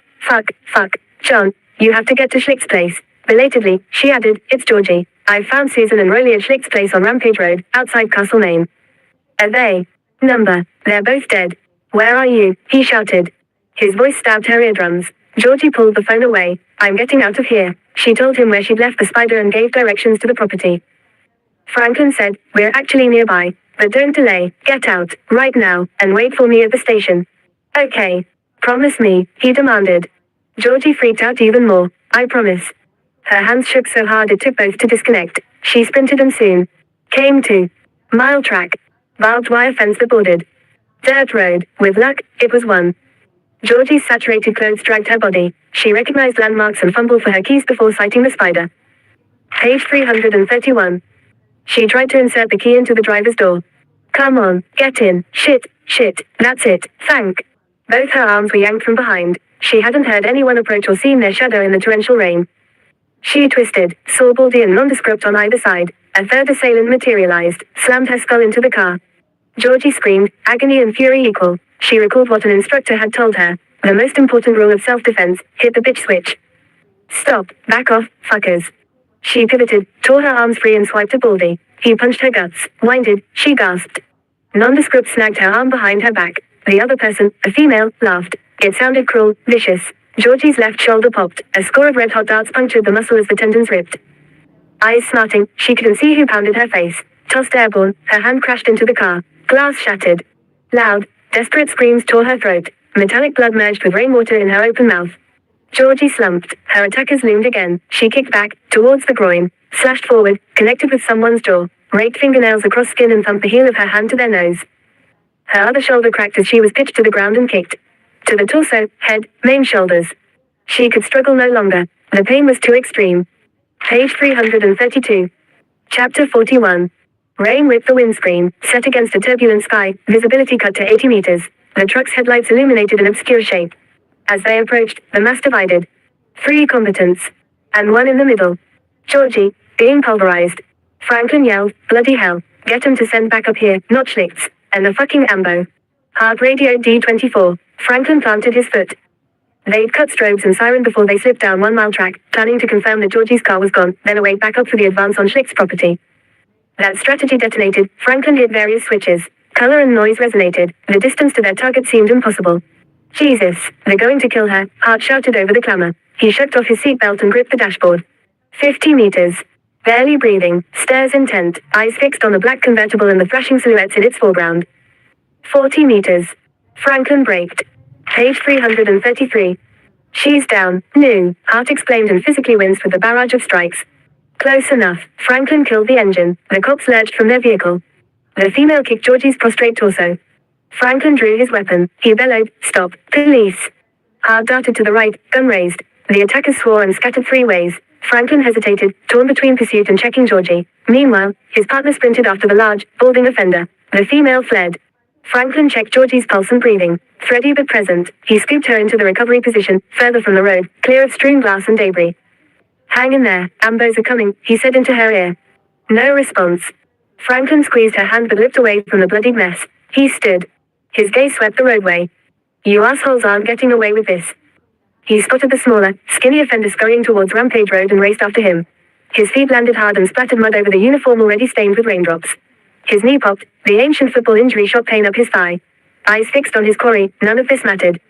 John, you have to get to Schlicht's place. Belatedly, she added, it's Georgie. I've found Susan and Rolly at Schlicht's place on Rampage Road, outside Castle Maine. Are they? Number. They're both dead. Where are you? He shouted. His voice stabbed her eardrums. Georgie pulled the phone away. I'm getting out of here. She told him where she'd left the spider and gave directions to the property. Franklin said, we're actually nearby. But don't delay, get out, right now, and wait for me at the station. Okay. Promise me, he demanded. Georgie freaked out even more. I promise. Her hands shook so hard it took both to disconnect. She sprinted and soon came to mile track. Barbed wire fence that bordered dirt road. With luck, it was one. Georgie's saturated clothes dragged her body. She recognized landmarks and fumbled for her keys before sighting the spider. Page 331. She tried to insert the key into the driver's door. Come on, get in. Shit, that's it, thank. Both her arms were yanked from behind. She hadn't heard anyone approach or seen their shadow in the torrential rain. She twisted, saw Baldy and nondescript on either side. A third assailant materialized, slammed her skull into the car. Georgie screamed, agony and fury equal. She recalled what an instructor had told her. The most important rule of self-defense, hit the bitch switch. Stop, back off, fuckers. She pivoted, tore her arms free and swiped at Baldy. He punched her guts, winded, she gasped. Nondescript snagged her arm behind her back. The other person, a female, laughed. It sounded cruel, vicious. Georgie's left shoulder popped. A score of red-hot darts punctured the muscle as the tendons ripped. Eyes smarting, she couldn't see who pounded her face. Tossed airborne, her hand crashed into the car. Glass shattered. Loud, desperate screams tore her throat. Metallic blood merged with rainwater in her open mouth. Georgie slumped. Her attackers loomed again. She kicked back, towards the groin. Slashed forward, connected with someone's jaw. Raked fingernails across skin and thumped the heel of her hand to their nose. Her other shoulder cracked as she was pitched to the ground and kicked. To the torso, head, main shoulders. She could struggle no longer. The pain was too extreme. Page 332. Chapter 41. Rain whipped the windscreen, set against a turbulent sky, visibility cut to 80 meters. The truck's headlights illuminated an obscure shape. As they approached, the mass divided. 3 combatants. And one in the middle. Georgie, being pulverized. Franklin yelled, bloody hell, get him to send back up here, not Schlicht's, and the fucking ambo. Heart radio D24. Franklin planted his foot. They'd cut strobes and siren before they slipped down 1 mile track, planning to confirm that Georgie's car was gone, then await backup for the advance on Schlicht's property. That strategy detonated. Franklin hit various switches. Color and noise resonated. The distance to their target seemed impossible. Jesus, they're going to kill her, Hart shouted over the clamor. He shucked off his seatbelt and gripped the dashboard. 50 meters. Barely breathing, stares intent, eyes fixed on the black convertible and the flashing silhouettes in its foreground. 40 meters. Franklin braked. Page 333. She's down, new, Hart explained and physically winced with the barrage of strikes. Close enough. Franklin killed the engine. The cops lurched from their vehicle. The female kicked Georgie's prostrate torso. Franklin drew his weapon. He bellowed, stop, police. Hart darted to the right, gun raised. The attackers swore and scattered 3 ways. Franklin hesitated, torn between pursuit and checking Georgie. Meanwhile, his partner sprinted after the large, balding offender. The female fled. Franklin checked Georgie's pulse and breathing. Thready but present, he scooped her into the recovery position, further from the road, clear of strewn glass and debris. Hang in there, ambos are coming, he said into her ear. No response. Franklin squeezed her hand but looked away from the bloodied mess. He stood. His gaze swept the roadway. You assholes aren't getting away with this. He spotted the smaller, skinny offender scurrying towards Rampage Road and raced after him. His feet landed hard and splattered mud over the uniform already stained with raindrops. His knee popped, the ancient football injury shot pain up his thigh. Eyes fixed on his quarry, none of this mattered.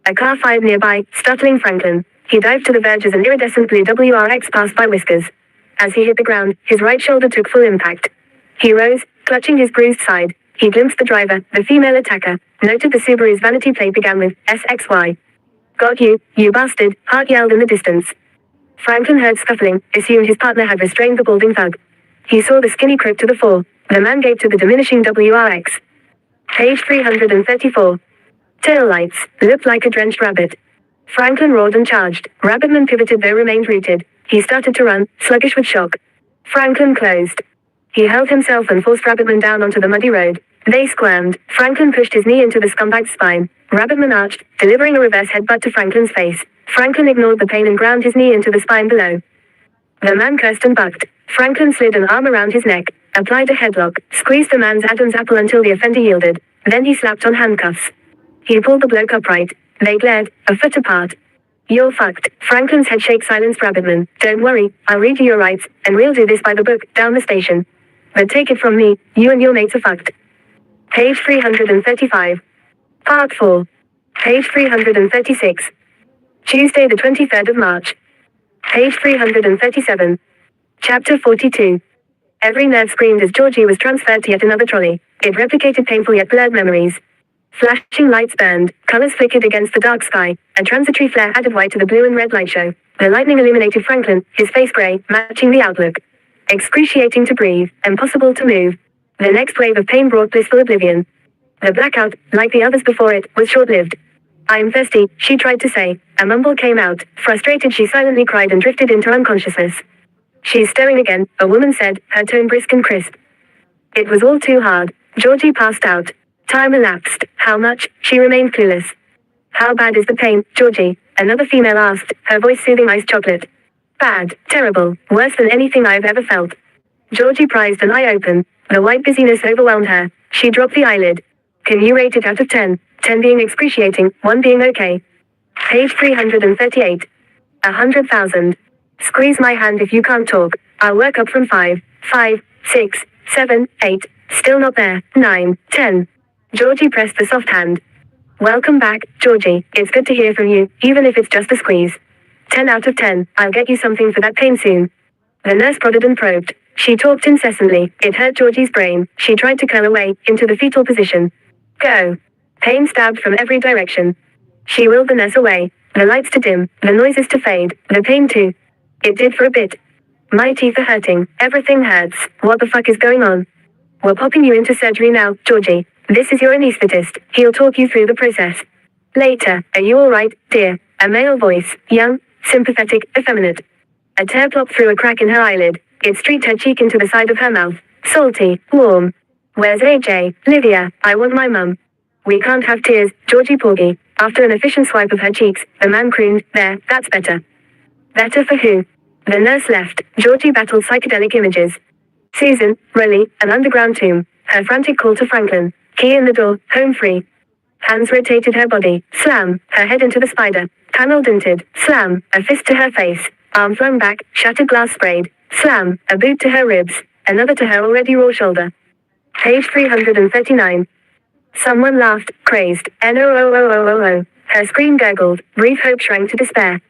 A car fired nearby, startling Franklin. He dived to the verge as an iridescent blue WRX passed by Whiskers. As he hit the ground, his right shoulder took full impact. He rose, clutching his bruised side. He glimpsed the driver, the female attacker, noted the Subaru's vanity plate began with SXY. Got you, you bastard, Hart yelled in the distance. Franklin heard scuffling, assumed his partner had restrained the balding thug. He saw the skinny crook to the fore. The man gave to the diminishing WRX. Page 334. Tail lights, looked like a drenched rabbit. Franklin roared and charged. Rabbitman pivoted though remained rooted. He started to run, sluggish with shock. Franklin closed. He held himself and forced Rabbitman down onto the muddy road. They squirmed. Franklin pushed his knee into the scumbag's spine. Rabbitman arched, delivering a reverse headbutt to Franklin's face. Franklin ignored the pain and ground his knee into the spine below. The man cursed and bucked. Franklin slid an arm around his neck, applied a headlock, squeezed the man's Adam's apple until the offender yielded. Then he slapped on handcuffs. He pulled the bloke upright. They glared, a foot apart. You're fucked. Franklin's headshake silenced Rabbitman. Don't worry, I'll read you your rights, and we'll do this by the book, down the station. But take it from me, you and your mates are fucked. Page 335. Part 4. Page 336. Tuesday the 23rd of March. Page 337. Chapter 42. Every nerve screamed as Georgie was transferred to yet another trolley. It replicated painful yet blurred memories. Flashing lights burned, colors flickered against the dark sky, a transitory flare added white to the blue and red light show. The lightning illuminated Franklin, his face gray, matching the outlook. Excruciating to breathe, impossible to move. The next wave of pain brought blissful oblivion. The blackout, like the others before it, was short-lived. I'm thirsty, she tried to say. A mumble came out. Frustrated, she silently cried and drifted into unconsciousness. She's stirring again, a woman said, her tone brisk and crisp. It was all too hard. Georgie passed out. Time elapsed. How much? She remained clueless. How bad is the pain, Georgie? Another female asked, her voice soothing iced chocolate. Bad, terrible, worse than anything I've ever felt. Georgie prized an eye open. The white busyness overwhelmed her. She dropped the eyelid. Can you rate it out of 10? 10 being excruciating, 1 being okay. Page 338. 100,000. Squeeze my hand if you can't talk. I'll work up from 5, 5, 6, 7, 8. Still not there. 9, 10. Georgie pressed the soft hand. Welcome back, Georgie. It's good to hear from you, even if it's just a squeeze. 10 out of 10. I'll get you something for that pain soon. The nurse prodded and probed. She talked incessantly. It hurt Georgie's brain. She tried to curl away, into the fetal position. Go. Pain stabbed from every direction. She willed the nurse away. The lights to dim, the noises to fade, the pain too. It did for a bit. My teeth are hurting. Everything hurts. What the fuck is going on? We're popping you into surgery now, Georgie. This is your anesthetist. He'll talk you through the process. Later. Are you alright, dear? A male voice, young, sympathetic, effeminate. A tear plopped through a crack in her eyelid. It streaked her cheek into the side of her mouth. Salty, warm. Where's AJ? Lydia, I want my mum. We can't have tears, Georgie Porgy. After an efficient swipe of her cheeks, the man crooned, there, that's better. Better for who? The nurse left. Georgie battled psychedelic images. Susan, Rolly, an underground tomb. Her frantic call to Franklin. Key in the door, home free. Hands rotated her body. Slam, her head into the spider. Panel dinted. Slam, a fist to her face. Arm flung back, shattered glass sprayed. Slam, a boot to her ribs. Another to her already raw shoulder. Page 339. Someone laughed, crazed. N-O-O-O-O-O-O. Her scream gurgled. Brief hope shrank to despair.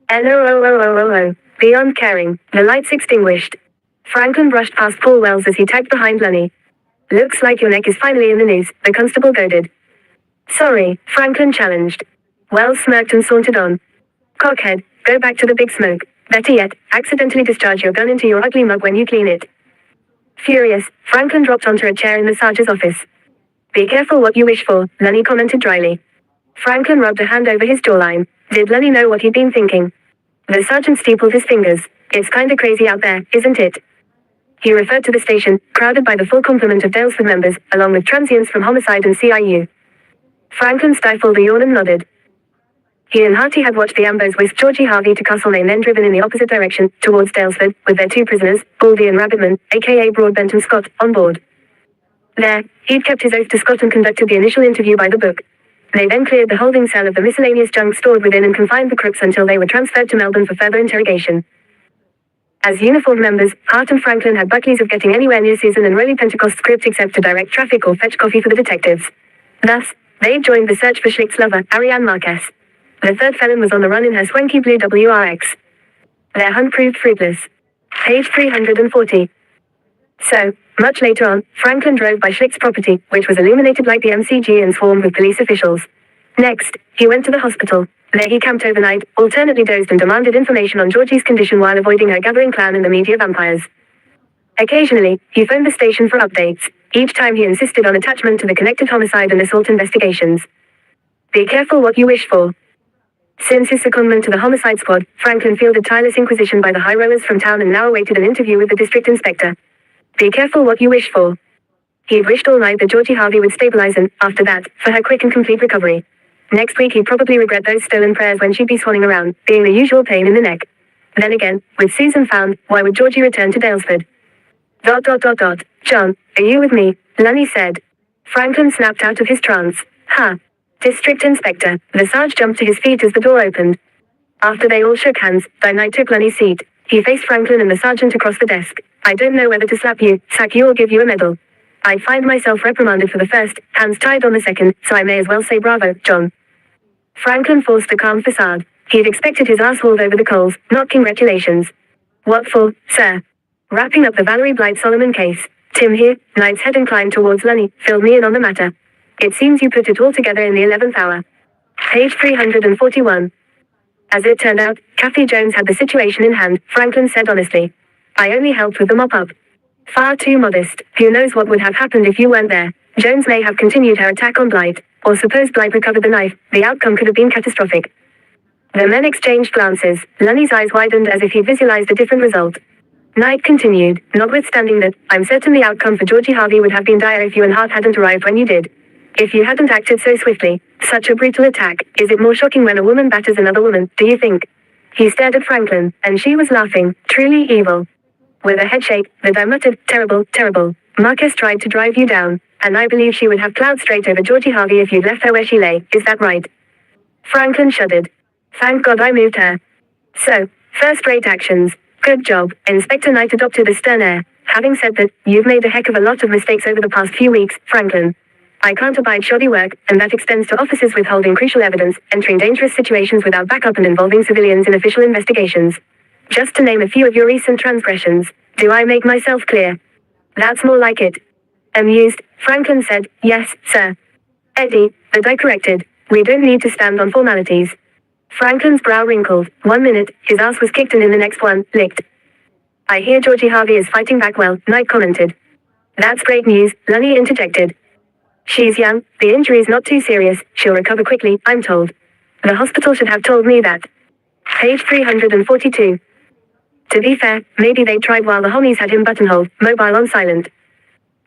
N-O-O-O-O-O-O. Beyond caring. The lights extinguished. Franklin brushed past Paul Wells as he tagged behind Lunny. Looks like your neck is finally in the news, the constable goaded. Sorry, Franklin challenged. Wells smirked and sauntered on. Cockhead, go back to the big smoke. Better yet, accidentally discharge your gun into your ugly mug when you clean it. Furious, Franklin dropped onto a chair in the sergeant's office. Be careful what you wish for, Lunny commented dryly. Franklin rubbed a hand over his jawline. Did Lunny know what he'd been thinking? The sergeant steepled his fingers. It's kinda crazy out there, isn't it? He referred to the station, crowded by the full complement of Dalesford members, along with transients from Homicide and CIU. Franklin stifled a yawn and nodded. He and Harty had watched the Ambos whisk Georgie Harvey to Castlemaine, then driven in the opposite direction, towards Dalesford, with their two prisoners, Baldy and Rabbitman, aka Broadbent and Scott, on board. There, he'd kept his oath to Scott and conducted the initial interview by the book. They then cleared the holding cell of the miscellaneous junk stored within and confined the crooks until they were transferred to Melbourne for further interrogation. As uniformed members, Hart and Franklin had Buckley's of getting anywhere near Susan and Rolly Pentecost's script except to direct traffic or fetch coffee for the detectives. Thus, they joined the search for Schlick's lover, Ariane Marquez. The third felon was on the run in her swanky blue WRX. Their hunt proved fruitless. Page 340. So, much later on, Franklin drove by Schlicht's property, which was illuminated like the MCG and swarmed with police officials. Next, he went to the hospital. There he camped overnight, alternately dozed and demanded information on Georgie's condition while avoiding her gathering clan and the media vampires. Occasionally, he phoned the station for updates. Each time he insisted on attachment to the connected homicide and assault investigations. Be careful what you wish for. Since his secondment to the homicide squad, Franklin fielded tireless inquisition by the high rollers from town and now awaited an interview with the district inspector. Be careful what you wish for. He'd wished all night that Georgie Harvey would stabilize and, after that, for her quick and complete recovery. Next week he'd probably regret those stolen prayers when she'd be swanning around, being the usual pain in the neck. Then again, with Susan found, why would Georgie return to Dalesford? John, are you with me? Lunny said. Franklin snapped out of his trance. Huh. District Inspector. The Sarge jumped to his feet as the door opened. After they all shook hands, Knight took Lunny's seat. He faced Franklin and the sergeant across the desk. I don't know whether to slap you, sack you or give you a medal. I find myself reprimanded for the first, hands tied on the second, so I may as well say bravo, John. Franklin forced a calm facade. He'd expected his ass hauled over the coals, not congratulations. What for, sir? Wrapping up the Valerie Blight Solomon case. Tim here, Knight's head inclined towards Lunny, filled me in on the matter. It seems you put it all together in the 11th hour. Page 341. As it turned out, Kathy Jones had the situation in hand, Franklin said honestly. I only helped with the mop-up. Far too modest. Who knows what would have happened if you weren't there. Jones may have continued her attack on Blight, or suppose Blight recovered the knife. The outcome could have been catastrophic. The men exchanged glances. Lunny's eyes widened as if he visualized a different result. Knight continued, notwithstanding that, I'm certain the outcome for Georgie Harvey would have been dire if you and Hart hadn't arrived when you did. If you hadn't acted so swiftly, such a brutal attack, is it more shocking when a woman batters another woman, do you think? He stared at Franklin, and she was laughing, truly evil. With a headshake, that I muttered, terrible, terrible. Marquez tried to drive you down, and I believe she would have plowed straight over Georgie Harvey if you'd left her where she lay, is that right? Franklin shuddered. Thank God I moved her. So, first-rate actions. Good job. Inspector Knight adopted a stern air. Having said that, you've made a heck of a lot of mistakes over the past few weeks, Franklin. I can't abide shoddy work, and that extends to officers withholding crucial evidence, entering dangerous situations without backup and involving civilians in official investigations. Just to name a few of your recent transgressions. Do I make myself clear? That's more like it. Amused, Franklin said, yes, sir. Eddie, that I corrected. We don't need to stand on formalities. Franklin's brow wrinkled. 1 minute, his ass was kicked and in the next one, licked. I hear Georgie Harvey is fighting back well, Knight commented. That's great news, Lunny interjected. She's young, the injury's not too serious, she'll recover quickly, I'm told. The hospital should have told me that. Page 342. To be fair, maybe they tried while the homies had him buttonholed, mobile on silent.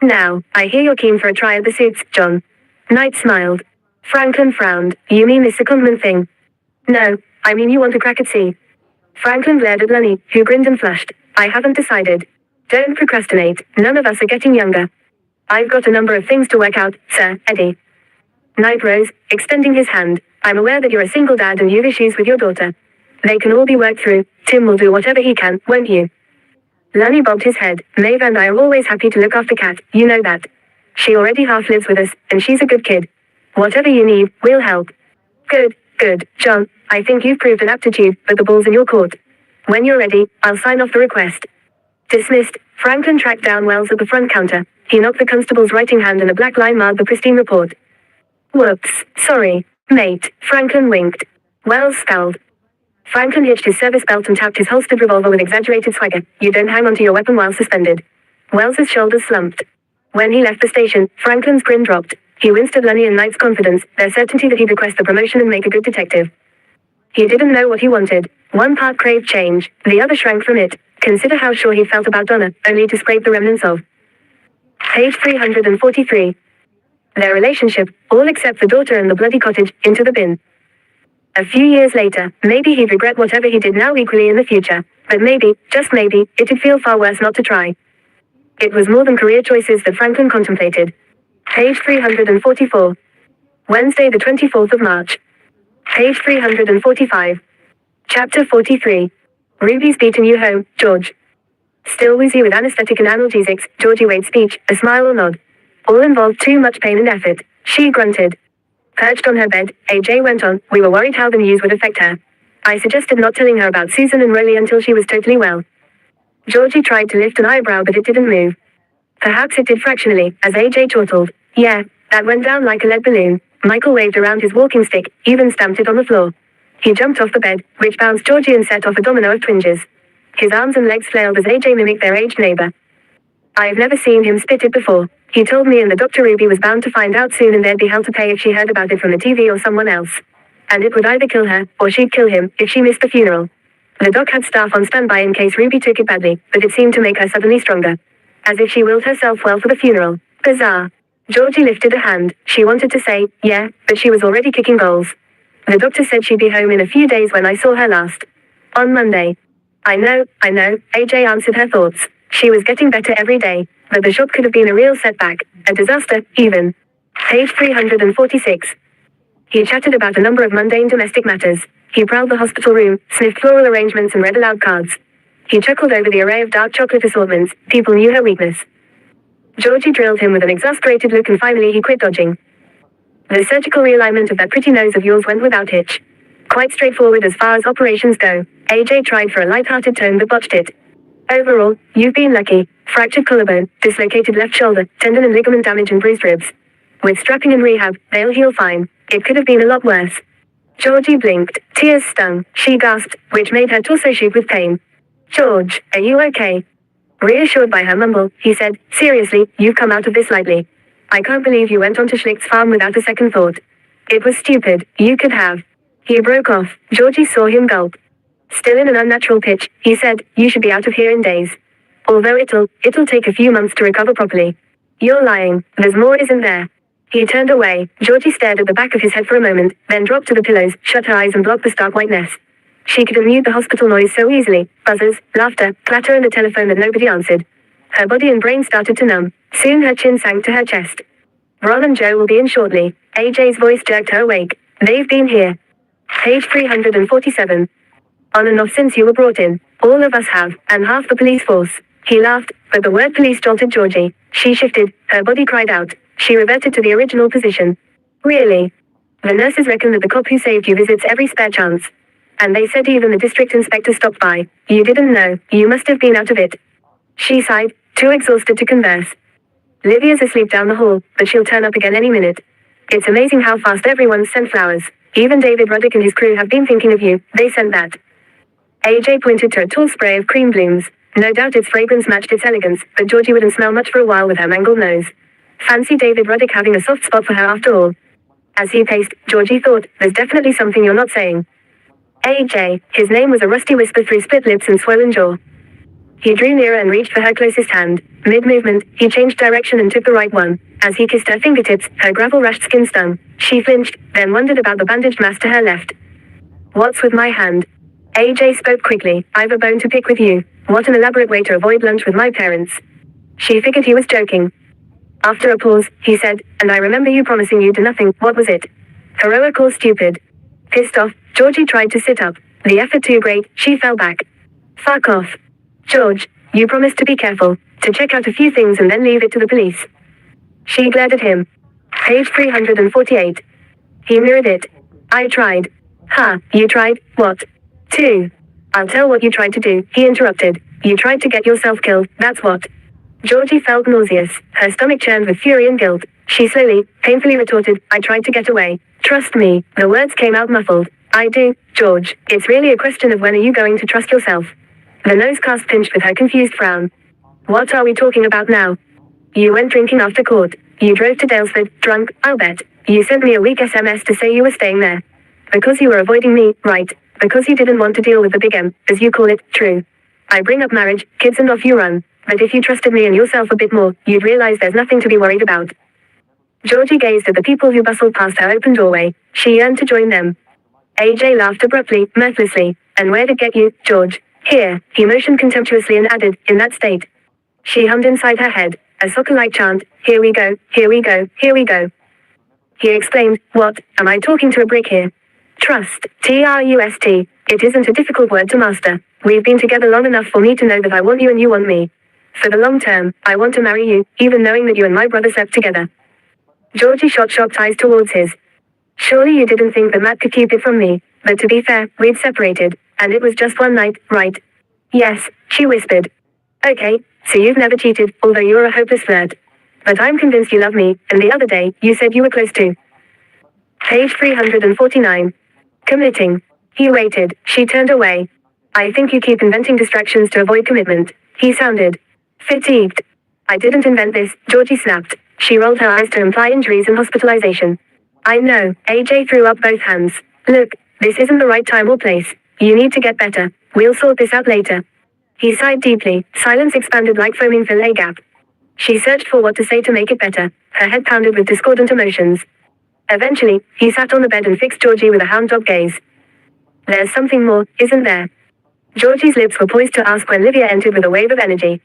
Now, I hear you're keen for a try at the suits, John. Knight smiled. Franklin frowned. You mean this secondment thing? No, I mean you want to crack at sea. Franklin glared at Lunny, who grinned and flushed. I haven't decided. Don't procrastinate, none of us are getting younger. I've got a number of things to work out, Sir Eddie. Knight rose, extending his hand. I'm aware that you're a single dad and you've issues with your daughter. They can all be worked through. Tim will do whatever he can, won't you? Lunny bobbed his head. Maeve and I are always happy to look after Kat, you know that. She already half lives with us, and she's a good kid. Whatever you need, we'll help. Good, John. I think you've proved an aptitude, but the ball's in your court. When you're ready, I'll sign off the request. Dismissed, Franklin tracked down Wells at the front counter. He knocked the constable's writing hand and a black line marked the pristine report. Whoops, sorry, mate, Franklin winked. Wells scowled. Franklin hitched his service belt and tapped his holstered revolver with exaggerated swagger. You don't hang onto your weapon while suspended. Wells's shoulders slumped. When he left the station, Franklin's grin dropped. He winced at Lunny and Knight's confidence, their certainty that he'd request the promotion and make a good detective. He didn't know what he wanted. One part craved change, the other shrank from it. Consider how sure he felt about Donna, only to scrape the remnants of. Page 343. Their relationship, all except the daughter and the bloody cottage, into the bin. A few years later, maybe he'd regret whatever he did now equally in the future. But maybe, just maybe, it'd feel far worse not to try. It was more than career choices that Franklin contemplated. Page 344. Wednesday the 24th of March. Page 345. Chapter 43. Ruby's beaten you home, George. Still woozy with anesthetic and analgesics, Georgie weighed speech, a smile or nod. All involved too much pain and effort. She grunted. Perched on her bed, AJ went on, we were worried how the news would affect her. I suggested not telling her about Susan and Rolly until she was totally well. Georgie tried to lift an eyebrow but it didn't move. Perhaps it did fractionally, as AJ chortled. Yeah, that went down like a lead balloon. Michael waved around his walking stick, even stamped it on the floor. He jumped off the bed, which bounced Georgie and set off a domino of twinges. His arms and legs flailed as AJ mimicked their aged neighbor. I've never seen him spit it before. He told me, and the Dr. Ruby was bound to find out soon, and there'd be hell to pay if she heard about it from the TV or someone else. And it would either kill her, or she'd kill him, if she missed the funeral. The doc had staff on standby in case Ruby took it badly, but it seemed to make her suddenly stronger. As if she willed herself well for the funeral. Bizarre. Georgie lifted a hand. She wanted to say, yeah, but she was already kicking goals. The doctor said she'd be home in a few days when I saw her last. On Monday. I know, AJ answered her thoughts. She was getting better every day, but the shop could have been a real setback, a disaster, even. Page 346. He chatted about a number of mundane domestic matters. He prowled the hospital room, sniffed floral arrangements and read aloud cards. He chuckled over the array of dark chocolate assortments. People knew her weakness. Georgie drilled him with an exasperated look, and finally he quit dodging. The surgical realignment of that pretty nose of yours went without hitch. Quite straightforward as far as operations go. AJ tried for a light-hearted tone but botched it. Overall, you've been lucky. Fractured collarbone, dislocated left shoulder, tendon and ligament damage and bruised ribs. With strapping and rehab, they'll heal fine. It could have been a lot worse. Georgie blinked. Tears stung. She gasped, which made her torso shoot with pain. George, are you okay? Reassured by her mumble, he said, seriously, you've come out of this lightly. I can't believe you went on to Schlicht's farm without a second thought. It was stupid. You could have. He broke off. Georgie saw him gulp. Still in an unnatural pitch, he said, you should be out of here in days. Although it'll take a few months to recover properly. You're lying. There's more, isn't there? He turned away. Georgie stared at the back of his head for a moment, then dropped to the pillows, shut her eyes and blocked the stark whiteness. She could have mute the hospital noise so easily. Buzzers, laughter, clatter and a telephone that nobody answered. Her body and brain started to numb. Soon her chin sank to her chest. Ron and Joe will be in shortly. AJ's voice jerked her awake. They've been here. Page 347. On and off since you were brought in. All of us have, and half the police force. He laughed, but the word police jolted Georgie. She shifted, her body cried out. She reverted to the original position. Really? The nurses reckon that the cop who saved you visits every spare chance. And they said even the district inspector stopped by. You didn't know, you must have been out of it. She sighed, too exhausted to converse. Livia's asleep down the hall, but she'll turn up again any minute. It's amazing how fast everyone's sent flowers. Even David Ruddick and his crew have been thinking of you. They sent that. AJ pointed to a tall spray of cream blooms. No doubt its fragrance matched its elegance, but Georgie wouldn't smell much for a while with her mangled nose. Fancy David Ruddick having a soft spot for her after all. As he paced, Georgie thought, there's definitely something you're not saying. AJ, his name was a rusty whisper through split lips and swollen jaw. He drew nearer and reached for her closest hand. Mid-movement, he changed direction and took the right one. As he kissed her fingertips, her gravel-rashed skin stung. She flinched, then wondered about the bandaged mass to her left. What's with my hand? AJ spoke quickly. I've a bone to pick with you. What an elaborate way to avoid lunch with my parents. She figured he was joking. After a pause, he said, and I remember you promising you'd do nothing. What was it? Heroic or stupid? Pissed off, Georgie tried to sit up. The effort too great, she fell back. Fuck off. George, you promised to be careful, to check out a few things and then leave it to the police. She glared at him. Page 348. He mirrored it. I tried. Huh, you tried, what? Two. I'll tell what you tried to do, he interrupted. You tried to get yourself killed, that's what. Georgie felt nauseous. Her stomach churned with fury and guilt. She slowly, painfully retorted, I tried to get away. Trust me, the words came out muffled. I do, George. It's really a question of when are you going to trust yourself? The nosecast pinched with her confused frown. What are we talking about now? You went drinking after court. You drove to Dalesford, drunk, I'll bet. You sent me a weak SMS to say you were staying there. Because you were avoiding me, right? Because you didn't want to deal with the big M, as you call it, true. I bring up marriage, kids and off you run. But if you trusted me and yourself a bit more, you'd realize there's nothing to be worried about. Georgie gazed at the people who bustled past her open doorway. She yearned to join them. AJ laughed abruptly, mirthlessly. And where'd it get you, George? Here, he motioned contemptuously and added, in that state. She hummed inside her head, a soccer-like chant, here we go, here we go, here we go. He exclaimed, what, am I talking to a brick here? Trust, T-R-U-S-T, it isn't a difficult word to master. We've been together long enough for me to know that I want you and you want me. For the long term, I want to marry you, even knowing that you and my brother slept together. Georgie shot shocked eyes towards his. Surely you didn't think that Matt could keep it from me, but to be fair, we'd separated, and it was just one night, right? Yes, she whispered. Okay, so you've never cheated, although you're a hopeless flirt. But I'm convinced you love me, and the other day, you said you were close to. Page 349. Committing. He waited. She turned away. I think you keep inventing distractions to avoid commitment. He sounded fatigued. I didn't invent this, Georgie snapped. She rolled her eyes to imply injuries and hospitalization. I know, AJ threw up both hands. Look, this isn't the right time or place. You need to get better. We'll sort this out later. He sighed deeply. Silence expanded like foaming fillet gap. She searched for what to say to make it better. Her head pounded with discordant emotions. Eventually, he sat on the bed and fixed Georgie with a hound dog gaze. There's something more, isn't there? Georgie's lips were poised to ask when Livia entered with a wave of energy.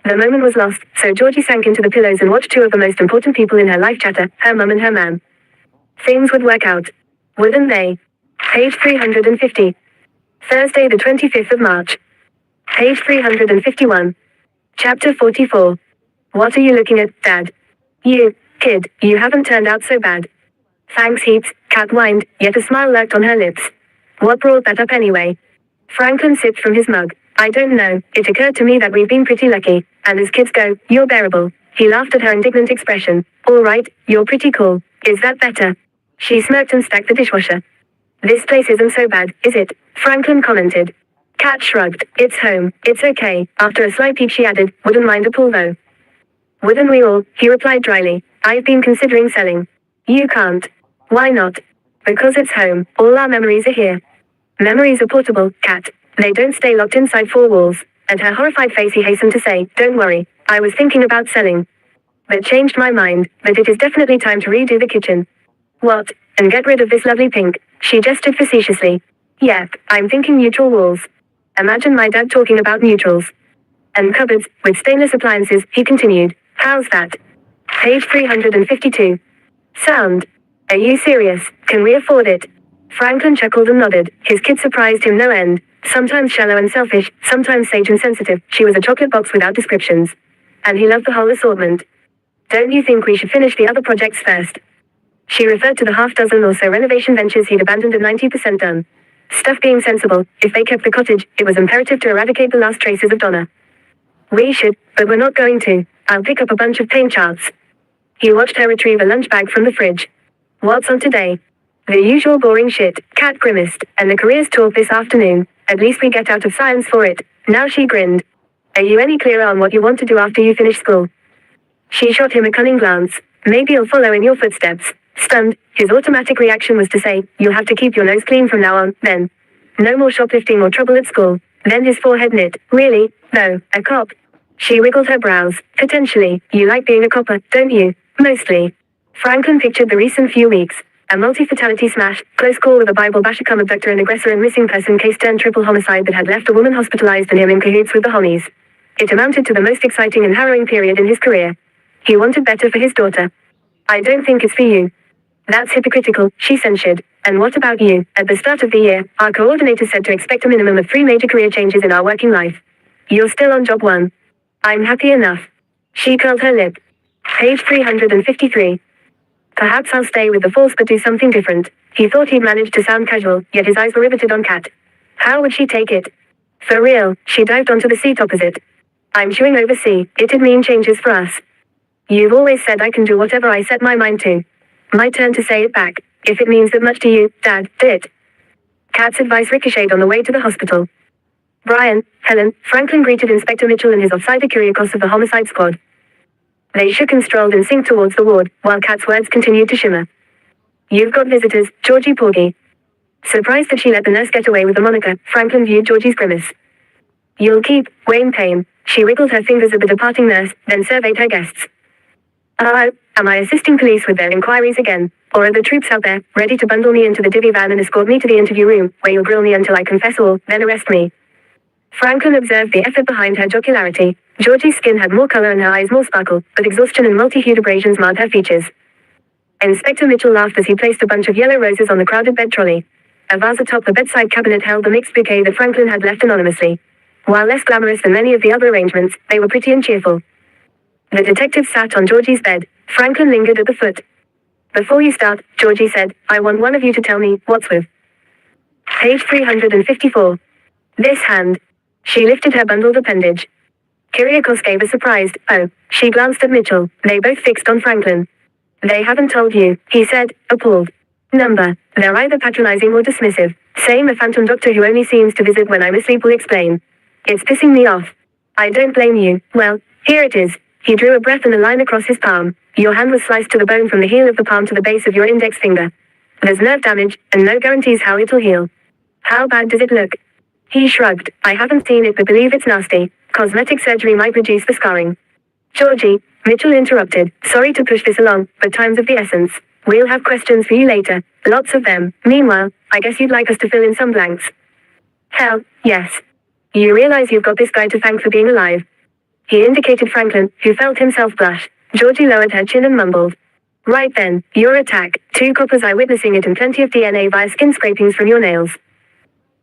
The moment was lost, so Georgie sank into the pillows and watched two of the most important people in her life chatter, her mum and her man. Things would work out. Wouldn't they? Page 350. Thursday the 25th of March. Page 351. Chapter 44. What are you looking at, Dad? You, kid, you haven't turned out so bad. Thanks heaps, Kat whined, yet a smile lurked on her lips. What brought that up anyway? Franklin sipped from his mug. I don't know, it occurred to me that we've been pretty lucky, and as kids go, you're bearable. He laughed at her indignant expression. All right, you're pretty cool. Is that better? She smirked and stacked the dishwasher. This place isn't so bad, is it? Franklin commented. Kat shrugged. It's home, it's okay. After a sly peek she added, wouldn't mind a pull though. Wouldn't we all? He replied dryly. I've been considering selling. You can't. Why not? Because it's home, all our memories are here. Memories are portable, Kat. They don't stay locked inside four walls. At her horrified face he hastened to say, don't worry, I was thinking about selling. But changed my mind, but it is definitely time to redo the kitchen. What? And get rid of this lovely pink? She gestured facetiously. Yep, I'm thinking neutral walls. Imagine my dad talking about neutrals. And cupboards, with stainless appliances, he continued. How's that? Page 352. Sound. Are you serious? Can we afford it? Franklin chuckled and nodded. His kid surprised him no end. Sometimes shallow and selfish, sometimes sage and sensitive. She was a chocolate box without descriptions. And he loved the whole assortment. Don't you think we should finish the other projects first? She referred to the half-dozen or so renovation ventures he'd abandoned at 90% done. Stuff being sensible, if they kept the cottage, it was imperative to eradicate the last traces of Donna. We should, but we're not going to. I'll pick up a bunch of paint charts. He watched her retrieve a lunch bag from the fridge. What's on today? The usual boring shit, Kat grimaced, and the careers talk this afternoon. At least we get out of science for it. Now she grinned. Are you any clearer on what you want to do after you finish school? She shot him a cunning glance. Maybe I'll follow in your footsteps. Stunned, his automatic reaction was to say, you'll have to keep your nose clean from now on, then. No more shoplifting or trouble at school. Then his forehead knit. Really, though, a cop? She wiggled her brows. Potentially, you like being a copper, don't you? Mostly. Franklin pictured the recent few weeks. A multi-fatality smash, close call with a Bible basher cum abductor and aggressor and missing person case turned triple homicide that had left a woman hospitalized and him in cahoots with the homies. It amounted to the most exciting and harrowing period in his career. He wanted better for his daughter. I don't think it's for you. That's hypocritical, she censured. And what about you? At the start of the year, our coordinator said to expect a minimum of 3 major career changes in our working life. You're still on job 1. I'm happy enough. She curled her lip. Page 353. Perhaps I'll stay with the force but do something different. He thought he'd managed to sound casual, yet his eyes were riveted on Kat. How would she take it? For real, she dived onto the seat opposite. I'm chewing over C. It'd mean changes for us. You've always said I can do whatever I set my mind to. My turn to say it back. If it means that much to you, Dad, do it. Kat's advice ricocheted on the way to the hospital. Brian, Helen, Franklin greeted Inspector Mitchell and his offsider Kyriakos of the homicide squad. They shook and strolled in sync towards the ward, while Kat's words continued to shimmer. You've got visitors, Georgie Porgy. Surprised that she let the nurse get away with the moniker, Franklin viewed Georgie's grimace. You'll keep, Wayne Payne. She wiggled her fingers at the departing nurse, then surveyed her guests. Am I assisting police with their inquiries again? Or are the troops out there, ready to bundle me into the divvy van and escort me to the interview room, where you'll grill me until I confess all, then arrest me? Franklin observed the effort behind her jocularity. Georgie's skin had more color and her eyes more sparkle, but exhaustion and multi-hued abrasions marred her features. Inspector Mitchell laughed as he placed a bunch of yellow roses on the crowded bed trolley. A vase atop the bedside cabinet held the mixed bouquet that Franklin had left anonymously. While less glamorous than many of the other arrangements, they were pretty and cheerful. The detective sat on Georgie's bed. Franklin lingered at the foot. Before you start, Georgie said, I want one of you to tell me what's with. Page 354. This hand. She lifted her bundled appendage. Kyriakos gave a surprised, "Oh." She glanced at Mitchell. They both fixed on Franklin. "They haven't told you," he said, appalled. "Number. They're either patronizing or dismissive. Same a phantom doctor who only seems to visit when I'm asleep will explain. It's pissing me off. I don't blame you. Well, here it is." He drew a breath and a line across his palm. "Your hand was sliced to the bone from the heel of the palm to the base of your index finger. There's nerve damage, and no guarantees how it'll heal. How bad does it look?" He shrugged. "I haven't seen it but believe it's nasty. Cosmetic surgery might reduce the scarring." "Georgie," Mitchell interrupted. "Sorry to push this along, but time's of the essence. We'll have questions for you later. Lots of them. Meanwhile, I guess you'd like us to fill in some blanks." "Hell, yes. You realize you've got this guy to thank for being alive." He indicated Franklin, who felt himself blush. Georgie lowered her chin and mumbled. "Right then, your attack. 2 coppers eyewitnessing it and plenty of DNA via skin scrapings from your nails."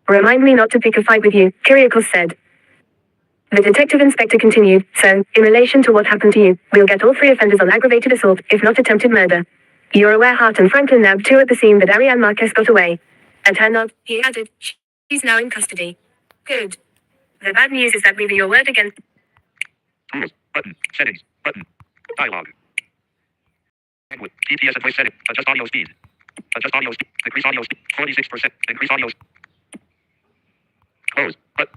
"Remind me not to pick a fight with you," Kyriakos said. The detective inspector continued, "So, in relation to what happened to you, we'll get all 3 offenders on aggravated assault, if not attempted murder. You're aware Hart and Franklin nabbed 2 at the scene that Ariane Marquez got away." At her nod, he added, "She's now in custody." "Good. The bad news is that we've your word against." Tools. Button. Settings. Button. Dialogue. Language. TTS and voice setting. Adjust audio speed. Adjust audio speed. Decrease audio speed. 46%. Increase audio speed. Close. Button.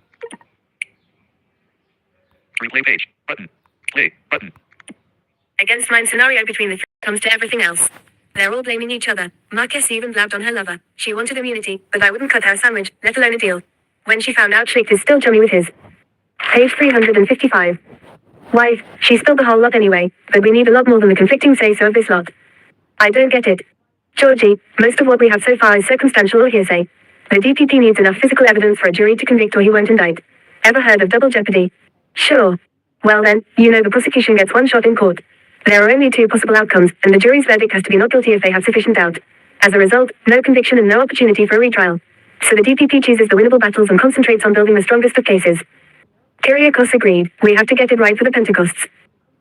Replay page. Button. Play. Button. Against mine scenario between the 3 comes to everything else. They're all blaming each other. Marquez even blabbed on her lover. She wanted immunity, but I wouldn't cut her a sandwich, let alone a deal. When she found out Schlicht is still chummy with his. Page 355. Wife, she spilled the whole lot anyway, but we need a lot more than the conflicting say-so of this lot. I don't get it. Georgie, most of what we have so far is circumstantial or hearsay. The DPP needs enough physical evidence for a jury to convict or he won't indict. Ever heard of double jeopardy? Sure. Well then, you know the prosecution gets 1 shot in court. There are only 2 possible outcomes, and the jury's verdict has to be not guilty if they have sufficient doubt. As a result, no conviction and no opportunity for a retrial. So the DPP chooses the winnable battles and concentrates on building the strongest of cases. Kyriakos agreed. We have to get it right for the Pentecosts.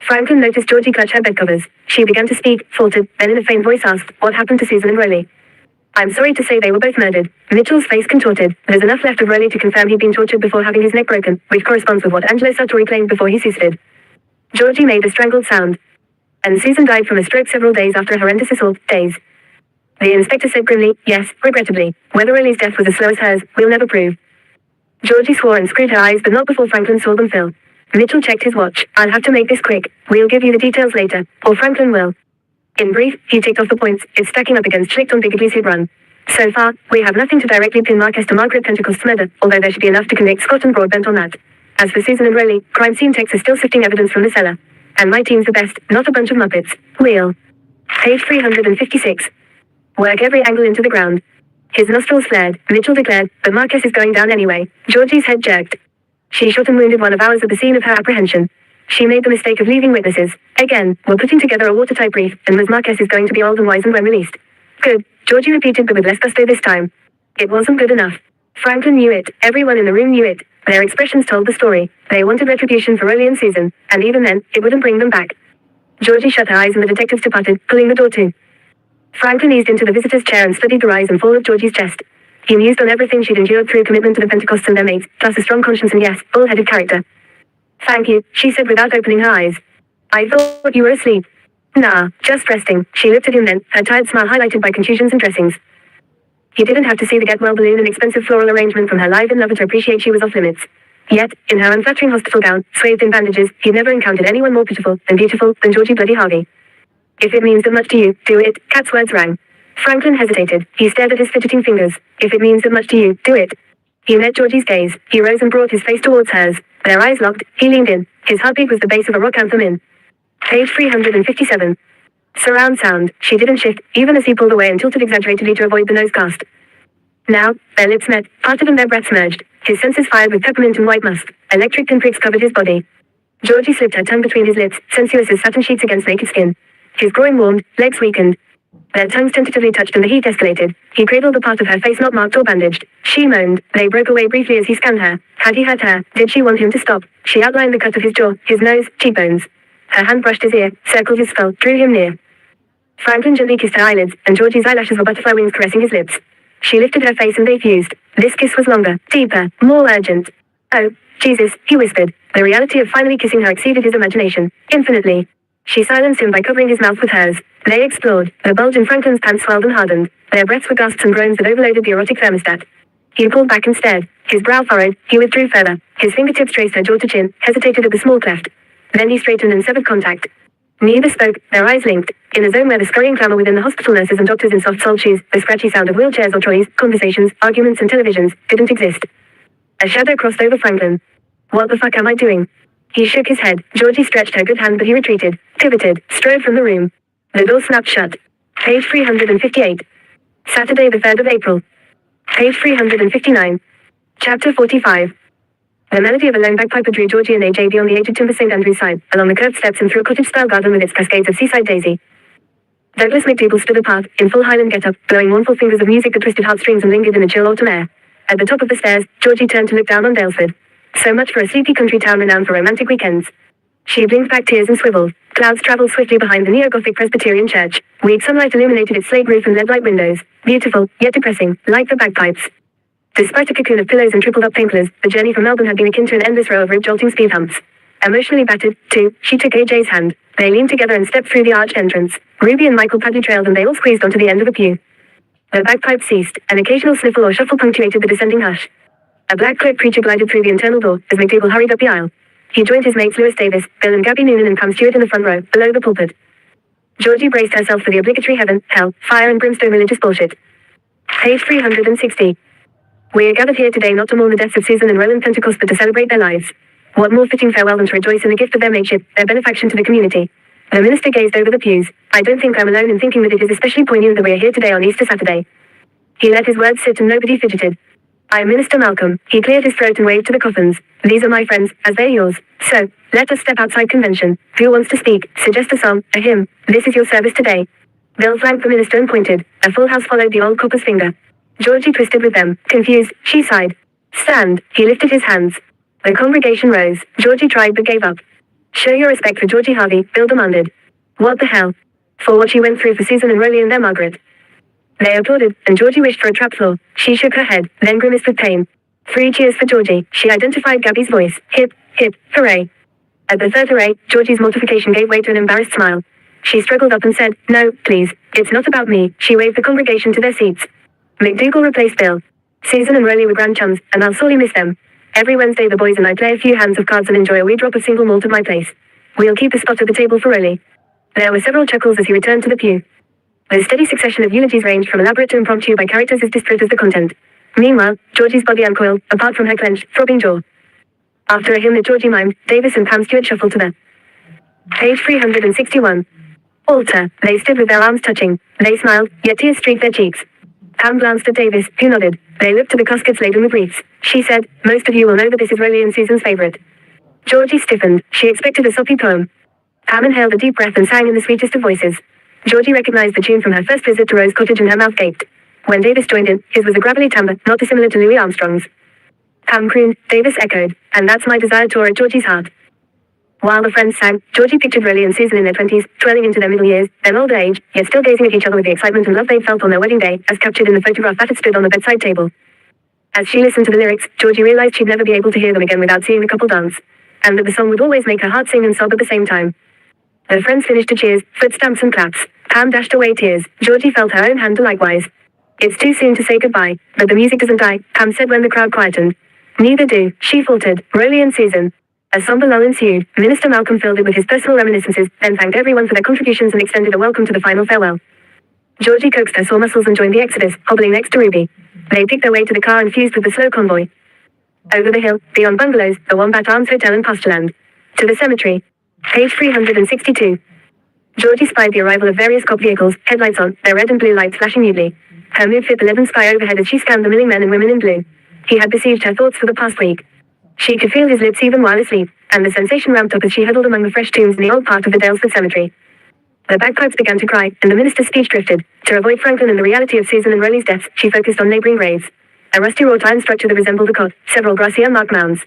Franklin noticed Georgie clutch her bed covers. She began to speak, faltered, then in a faint voice asked, "What happened to Susan and Rowley?" "I'm sorry to say they were both murdered." Mitchell's face contorted. "There's enough left of Rowley to confirm he'd been tortured before having his neck broken, which corresponds with what Angelo Sartori claimed before he suicided." Georgie made a strangled sound. "And Susan died from a stroke several days after a horrendous assault. Days." The inspector said grimly, "Yes, regrettably. Whether Rowley's death was as slow as hers, we'll never prove." Georgie swore and screwed her eyes, but not before Franklin saw them fill. Mitchell checked his watch. "I'll have to make this quick. We'll give you the details later, or Franklin will." In brief, he ticked off the points. It's stacking up against Schlicht on Bigotley's hit run. So far, we have nothing to directly pin Marquez to Margaret Pentecost's murder, although there should be enough to convict Scott and Broadbent on that. As for Susan and Rowley, crime scene techs are still sifting evidence from the cellar. And my team's the best, not a bunch of muppets. We'll. Page 356. Work every angle into the ground. His nostrils flared, Mitchell declared, "But Marquez is going down anyway." Georgie's head jerked. She shot and wounded one of ours at the scene of her apprehension. She made the mistake of leaving witnesses. Again, we're putting together a watertight brief, and Ms. Marquez is going to be old and wizened when released. Good, Georgie repeated, but with less gusto this time. It wasn't good enough. Franklin knew it, everyone in the room knew it. Their expressions told the story. They wanted retribution for Rowley and Susan, and even then, it wouldn't bring them back. Georgie shut her eyes and the detectives departed, pulling the door to. Franklin eased into the visitor's chair and studied the rise and fall of Georgie's chest. He mused on everything she'd endured through commitment to the Pentecosts and their mates, plus a strong conscience and yes, bull-headed character. "Thank you," she said without opening her eyes. "I thought you were asleep." "Nah, just resting." She looked at him then, her tired smile highlighted by contusions and dressings. He didn't have to see the get-well balloon and expensive floral arrangement from her live-in lover to appreciate she was off limits. Yet, in her unflattering hospital gown, swathed in bandages, he'd never encountered anyone more pitiful and beautiful than Georgie Bloody Harvey. "If it means that much to you, do it," Kat's words rang. Franklin hesitated. He stared at his fidgeting fingers. "If it means that much to you, do it." He met Georgie's gaze. He rose and brought his face towards hers. Their eyes locked. He leaned in. His heartbeat was the bass of a rock anthem in. Page 357. Surround sound. She didn't shift, even as he pulled away and tilted exaggeratedly to avoid the nose cast. Now, their lips met, parted and their breaths merged. His senses fired with peppermint and white musk. Electric pinpricks covered his body. Georgie slipped her tongue between his lips, sensuous as satin sheets against naked skin. His groin warmed, legs weakened. Their tongues tentatively touched and the heat escalated. He cradled the part of her face not marked or bandaged. She moaned. They broke away briefly as he scanned her. Had he hurt her? Did she want him to stop? She outlined the cut of his jaw, his nose, cheekbones. Her hand brushed his ear, circled his skull, drew him near. Franklin gently kissed her eyelids, and Georgie's eyelashes were butterfly wings caressing his lips. She lifted her face and they fused. This kiss was longer, deeper, more urgent. Oh, Jesus, he whispered. The reality of finally kissing her exceeded his imagination, infinitely. She silenced him by covering his mouth with hers. They explored. The bulge in Franklin's pants swelled and hardened. Their breaths were gasps and groans that overloaded the erotic thermostat. He pulled back and stared. His brow furrowed. He withdrew further. His fingertips traced her jaw to chin, hesitated at the small cleft. Then he straightened and severed contact. Neither spoke, their eyes linked. In a zone where the scurrying clamor within the hospital nurses and doctors in soft-soled shoes, the scratchy sound of wheelchairs or trolleys, conversations, arguments and televisions, didn't exist. A shadow crossed over Franklin. What the fuck am I doing? He shook his head. Georgie stretched her good hand but he retreated, pivoted, strode from the room. The door snapped shut. Page 358. Saturday the 3rd of April. Page 359. Chapter 45. The melody of a lone bagpiper drew Georgie and AJ beyond the aged timber St. Andrew's side, along the curved steps and through a cottage-style garden with its cascades of seaside daisy. Douglas McDougal stood apart, in full Highland get-up, blowing mournful fingers of music that twisted heartstrings and lingered in the chill autumn air. At the top of the stairs, Georgie turned to look down on Dalesford. So much for a sleepy country town renowned for romantic weekends. She blinked back tears and swiveled. Clouds traveled swiftly behind the neo-Gothic Presbyterian church. Weak sunlight illuminated its slate roof and lead-like windows. Beautiful, yet depressing, like the bagpipes. Despite a cocoon of pillows and tripled-up painkillers, the journey from Melbourne had been akin to an endless row of rib-jolting speed humps. Emotionally battered, too, she took AJ's hand. They leaned together and stepped through the arched entrance. Ruby and Michael Padley trailed and they all squeezed onto the end of a pew. The bagpipes ceased. An occasional sniffle or shuffle punctuated the descending hush. A black-cloaked preacher glided through the internal door, as McDougal hurried up the aisle. He joined his mates Lewis Davis, Bill and Gabby Noonan and Pam Stewart in the front row, below the pulpit. Georgie braced herself for the obligatory heaven, hell, fire and brimstone religious bullshit. Page 360. We are gathered here today not to mourn the deaths of Susan and Roland Pentecost but to celebrate their lives. What more fitting farewell than to rejoice in the gift of their mateship, their benefaction to the community. The minister gazed over the pews. I don't think I'm alone in thinking that it is especially poignant that we are here today on Easter Saturday. He let his words sit and nobody fidgeted. I am Minister Malcolm. He cleared his throat and waved to the coffins. These are my friends, as they're yours. So, let us step outside convention. Who wants to speak? Suggest a song, a hymn. This is your service today. Bill flanked the minister and pointed. A full house followed the old copper's finger. Georgie twisted with them. Confused, she sighed. Stand. He lifted his hands. The congregation rose. Georgie tried but gave up. Show your respect for Georgie Harvey, Bill demanded. What the hell? For what she went through for Susan and Rolly and their Margaret. They applauded, and Georgie wished for a trap floor. She shook her head, then grimaced with pain. 3 cheers for Georgie. She identified Gabby's voice. Hip, hip, hooray. At the third hooray, Georgie's mortification gave way to an embarrassed smile. She struggled up and said, no, please, it's not about me. She waved the congregation to their seats. McDougal replaced Bill. Susan and Rolly were grand chums, and I'll sorely miss them. Every Wednesday the boys and I play a few hands of cards and enjoy a wee drop of single malt at my place. We'll keep a spot at the table for Rolly. There were several chuckles as he returned to the pew. The steady succession of eulogies ranged from elaborate to impromptu by characters as disparate as the content. Meanwhile, Georgie's body uncoiled, apart from her clenched, throbbing jaw. After a hymn that Georgie mimed, Davis and Pam Stewart shuffled to the page 361. Altar. They stood with their arms touching. They smiled, yet tears streaked their cheeks. Pam glanced at Davis, who nodded. They looked to the caskets laden with wreaths. She said, most of you will know that this is Rolly and Susan's favorite. Georgie stiffened. She expected a soppy poem. Pam inhaled a deep breath and sang in the sweetest of voices. Georgie recognized the tune from her first visit to Rose Cottage and her mouth gaped. When Davis joined in, his was a gravelly timbre, not dissimilar to Louis Armstrong's. Pam crooned, Davis echoed, and that's my desire tore at Georgie's heart. While the friends sang, Georgie pictured Rolly and Susan in their 20s, twirling into their middle years, then older age, yet still gazing at each other with the excitement and love they'd felt on their wedding day, as captured in the photograph that had stood on the bedside table. As she listened to the lyrics, Georgie realized she'd never be able to hear them again without seeing the couple dance, and that the song would always make her heart sing and sob at the same time. The friends finished to cheers, foot stamps and claps. Pam dashed away tears. Georgie felt her own hand do likewise. It's too soon to say goodbye, but the music doesn't die, Pam said when the crowd quietened. Neither do, she faltered, Rolly and Susan. A somber lull ensued. Minister Malcolm filled it with his personal reminiscences, then thanked everyone for their contributions and extended a welcome to the final farewell. Georgie coaxed her sore muscles and joined the exodus, hobbling next to Ruby. They picked their way to the car and fused with the slow convoy. Over the hill, beyond bungalows, the Wombat Arms Hotel and Pastureland. To the cemetery. Page 362. Georgie spied the arrival of various cop vehicles, headlights on, their red and blue lights flashing mutely. Her mood fit the leaden sky overhead as she scanned the milling men and women in blue. He had besieged her thoughts for the past week. She could feel his lips even while asleep, and the sensation ramped up as she huddled among the fresh tombs in the old part of the Dalesford Cemetery. The bagpipes began to cry, and the minister's speech drifted. To avoid Franklin and the reality of Susan and Rolly's deaths, she focused on neighboring graves. A rusty wrought iron structure that resembled a cot, several grassy unmarked mounds.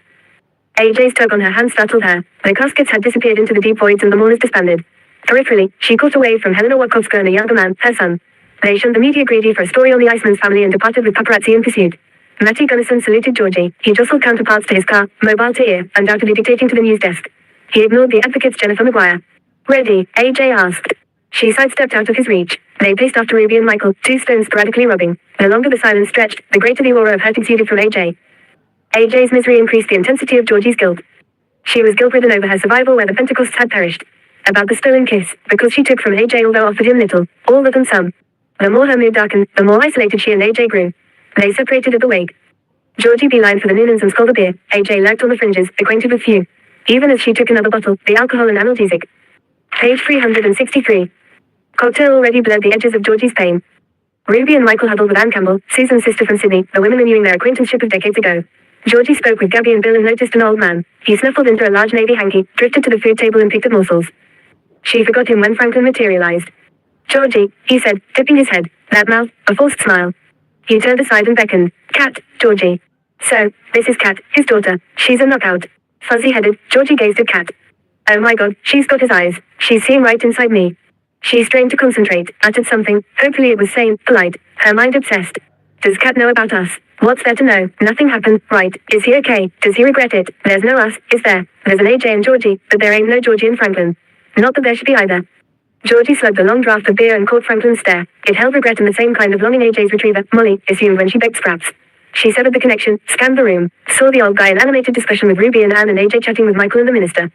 AJ's tug on her hand startled her. The caskets had disappeared into the deep voids and the mourners disbanded. Peripherally, she caught a wave from Helena Watkovska and a younger man, her son. They shunned the media greedy for a story on the Iceman's family and departed with paparazzi in pursuit. Matty Gunnison saluted Georgie. He jostled counterparts to his car, mobile to ear, undoubtedly dictating to the news desk. He ignored the advocate's Jennifer Maguire. Ready? AJ asked. She sidestepped out of his reach. They paced after Ruby and Michael, two stones sporadically rubbing. The longer the silence stretched, the greater the aura of hurt exuded from AJ. AJ's misery increased the intensity of Georgie's guilt. She was guilt-ridden over her survival where the Pentecosts had perished. About the stolen kiss, because she took from AJ although offered him little, all but some. The more her mood darkened, the more isolated she and AJ grew. They separated at the wake. Georgie beelined for the Noonans and sculled a beer. AJ lurked on the fringes, acquainted with few. Even as she took another bottle, the alcohol and analgesic. Page 363. Cocktail already blurred the edges of Georgie's pain. Ruby and Michael huddled with Anne Campbell, Susan's sister from Sydney, the women renewing their acquaintanceship of decades ago. Georgie spoke with Gabby and Bill and noticed an old man. He snuffled into a large navy hanky, drifted to the food table and picked at morsels. She forgot him when Franklin materialized. Georgie, he said, tipping his head, that mouth, a forced smile. He turned aside and beckoned. Kat, Georgie. So, this is Kat, his daughter. She's a knockout. Fuzzy-headed, Georgie gazed at Kat. Oh my god, she's got his eyes. She's seeing right inside me. She strained to concentrate, uttered something, hopefully it was sane, polite, her mind obsessed. Does Kat know about us? What's there to know? Nothing happened, right? Is he okay? Does he regret it? There's no us, is there? There's an AJ and Georgie, but there ain't no Georgie and Franklin. Not that there should be either. Georgie slugged a long draught of beer and caught Franklin's stare. It held regret and the same kind of longing AJ's retriever, Molly, assumed when she begged scraps. She severed the connection, scanned the room, saw the old guy in animated discussion with Ruby and Anne and AJ chatting with Michael and the minister.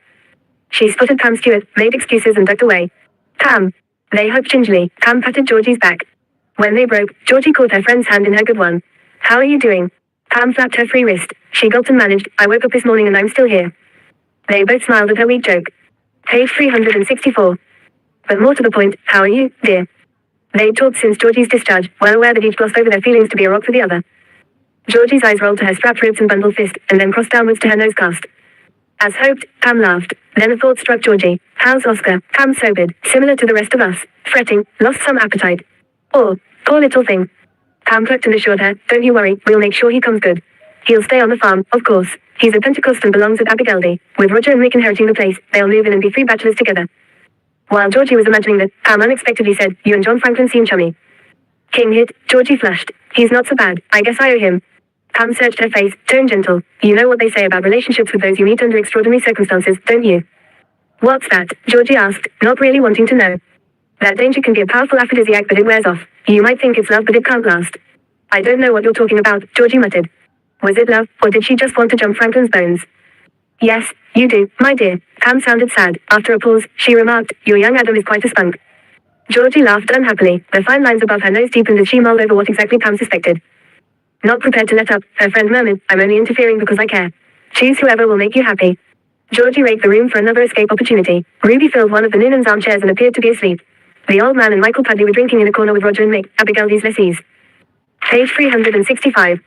She spotted Pam Stewart, made excuses and ducked away. Pam. They hoped gingerly. Pam patted Georgie's back. When they broke, Georgie caught her friend's hand in her good one. How are you doing? Pam flapped her free wrist. She gulped and managed, I woke up this morning and I'm still here. They both smiled at her weak joke. Page 364. But more to the point, how are you, dear? They'd talked since Georgie's discharge, well aware that each glossed over their feelings to be a rock for the other. Georgie's eyes rolled to her strapped ribs and bundled fist, and then crossed downwards to her nose cast. As hoped, Pam laughed. Then a thought struck Georgie. How's Oscar? Pam sobered, similar to the rest of us, fretting, lost some appetite. Oh, poor little thing. Pam clucked and assured her, don't you worry, we'll make sure he comes good. He'll stay on the farm, of course. He's a Pentecost and belongs at Abigaildy. With Roger and Mick inheriting the place, they'll move in and be three bachelors together. While Georgie was imagining that, Pam unexpectedly said, you and John Franklin seem chummy. King hit, Georgie flushed. He's not so bad, I guess I owe him. Pam searched her face, tone gentle. You know what they say about relationships with those you meet under extraordinary circumstances, don't you? What's that? Georgie asked, not really wanting to know. That danger can be a powerful aphrodisiac but it wears off. You might think it's love but it can't last. I don't know what you're talking about, Georgie muttered. Was it love, or did she just want to jump Franklin's bones? Yes, you do, my dear. Pam sounded sad. After a pause, she remarked, your young Adam is quite a spunk. Georgie laughed unhappily. The fine lines above her nose deepened as she mulled over what exactly Pam suspected. Not prepared to let up, her friend murmured, I'm only interfering because I care. Choose whoever will make you happy. Georgie raked the room for another escape opportunity. Ruby filled one of the Noonan's armchairs and appeared to be asleep. The old man and Michael Pudley were drinking in a corner with Roger and Mick, Abigail's lessees. Page 365.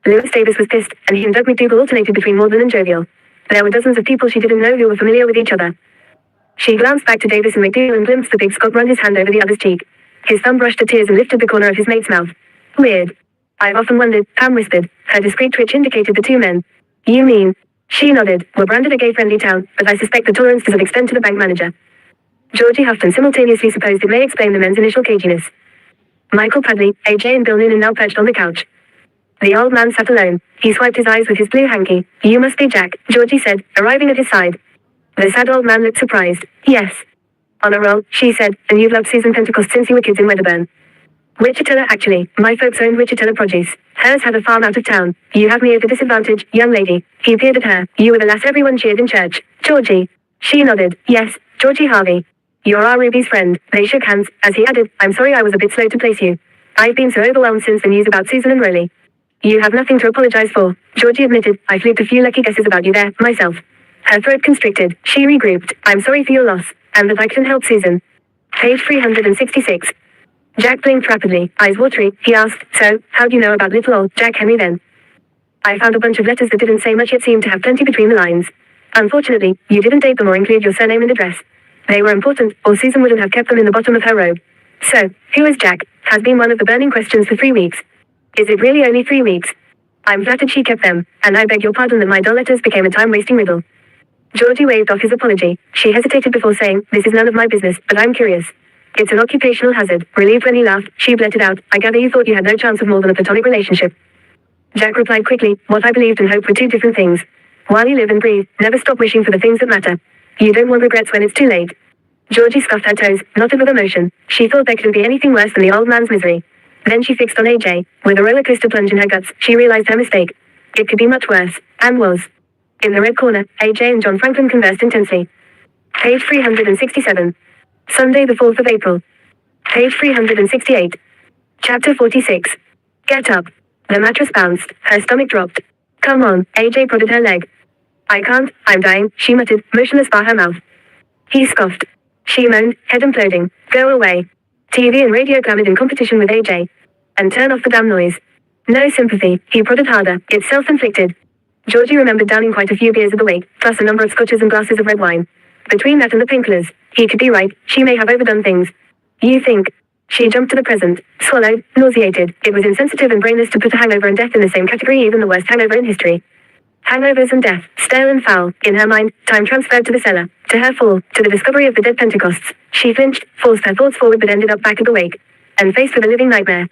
Lewis Davis was pissed, and he and Doug McDougal alternated between maudlin and jovial. There were dozens of people she didn't know who were familiar with each other. She glanced back to Davis and McDougal and glimpsed the big Scot run his hand over the other's cheek. His thumb brushed the tears and lifted the corner of his mate's mouth. Weird. I've often wondered, Pam whispered. Her discreet twitch indicated the two men. You mean? She nodded. We're branded a gay-friendly town, but I suspect the tolerance doesn't extend to the bank manager. Georgie huffed and simultaneously supposed it may explain the men's initial caginess. Michael Pudley, AJ and Bill Noonan now perched on the couch. The old man sat alone. He swiped his eyes with his blue hanky. You must be Jack, Georgie said, arriving at his side. The sad old man looked surprised. Yes. On a roll, she said, and you've loved Susan Pentecost since you were kids in Wedderburn. Wichita actually. My folks owned Wichita Produce. Hers had a farm out of town. You have me at a disadvantage, young lady. He peered at her. You were the lass everyone cheered in church. Georgie. She nodded. Yes, Georgie Harvey. You're our Ruby's friend. They shook hands, as he added, I'm sorry I was a bit slow to place you. I've been so overwhelmed since the news about Susan and Rowley. You have nothing to apologize for, Georgie admitted. I fluked a few lucky guesses about you there, myself. Her throat constricted. She regrouped. I'm sorry for your loss, and that I couldn't help Susan. Page 366. Jack blinked rapidly, eyes watery. He asked, so, how do you know about little old Jack Henry then? I found a bunch of letters that didn't say much yet seemed to have plenty between the lines. Unfortunately, you didn't date them or include your surname and address. They were important, or Susan wouldn't have kept them in the bottom of her robe. So, who is Jack? Has been one of the burning questions for 3 weeks. Is it really only 3 weeks? I'm flattered she kept them, and I beg your pardon that my dull letters became a time-wasting riddle. Georgie waved off his apology. She hesitated before saying, this is none of my business, but I'm curious. It's an occupational hazard. Relieved when he laughed, she blurted out, I gather you thought you had no chance of more than a platonic relationship. Jack replied quickly, what I believed and hoped were two different things. While you live and breathe, never stop wishing for the things that matter. You don't want regrets when it's too late. Georgie scuffed her toes, nodded with emotion. She thought there couldn't be anything worse than the old man's misery. Then she fixed on AJ. With a roller coaster plunge in her guts, she realized her mistake. It could be much worse, and was. In the red corner, AJ and John Franklin conversed intensely. Page 367. Sunday the 4th of April. Page 368. Chapter 46. Get up. The mattress bounced. Her stomach dropped. Come on, AJ prodded her leg. I can't, I'm dying, she muttered, motionless by her mouth. He scoffed. She moaned, head imploding. Go away. TV and radio clamored in competition with AJ. And turn off the damn noise. No sympathy, he prodded harder, it's self-inflicted. Georgie remembered downing quite a few beers at the wake, plus a number of scotches and glasses of red wine. Between that and the painkillers, he could be right, she may have overdone things. You think? She jumped to the present, swallowed, nauseated. It was insensitive and brainless to put a hangover and death in the same category, even the worst hangover in history. Hangovers and death, stale and foul. In her mind, time transferred to the cellar, to her fall, to the discovery of the dead Pentecosts. She flinched, forced her thoughts forward but ended up back at the wake. And faced with a living nightmare.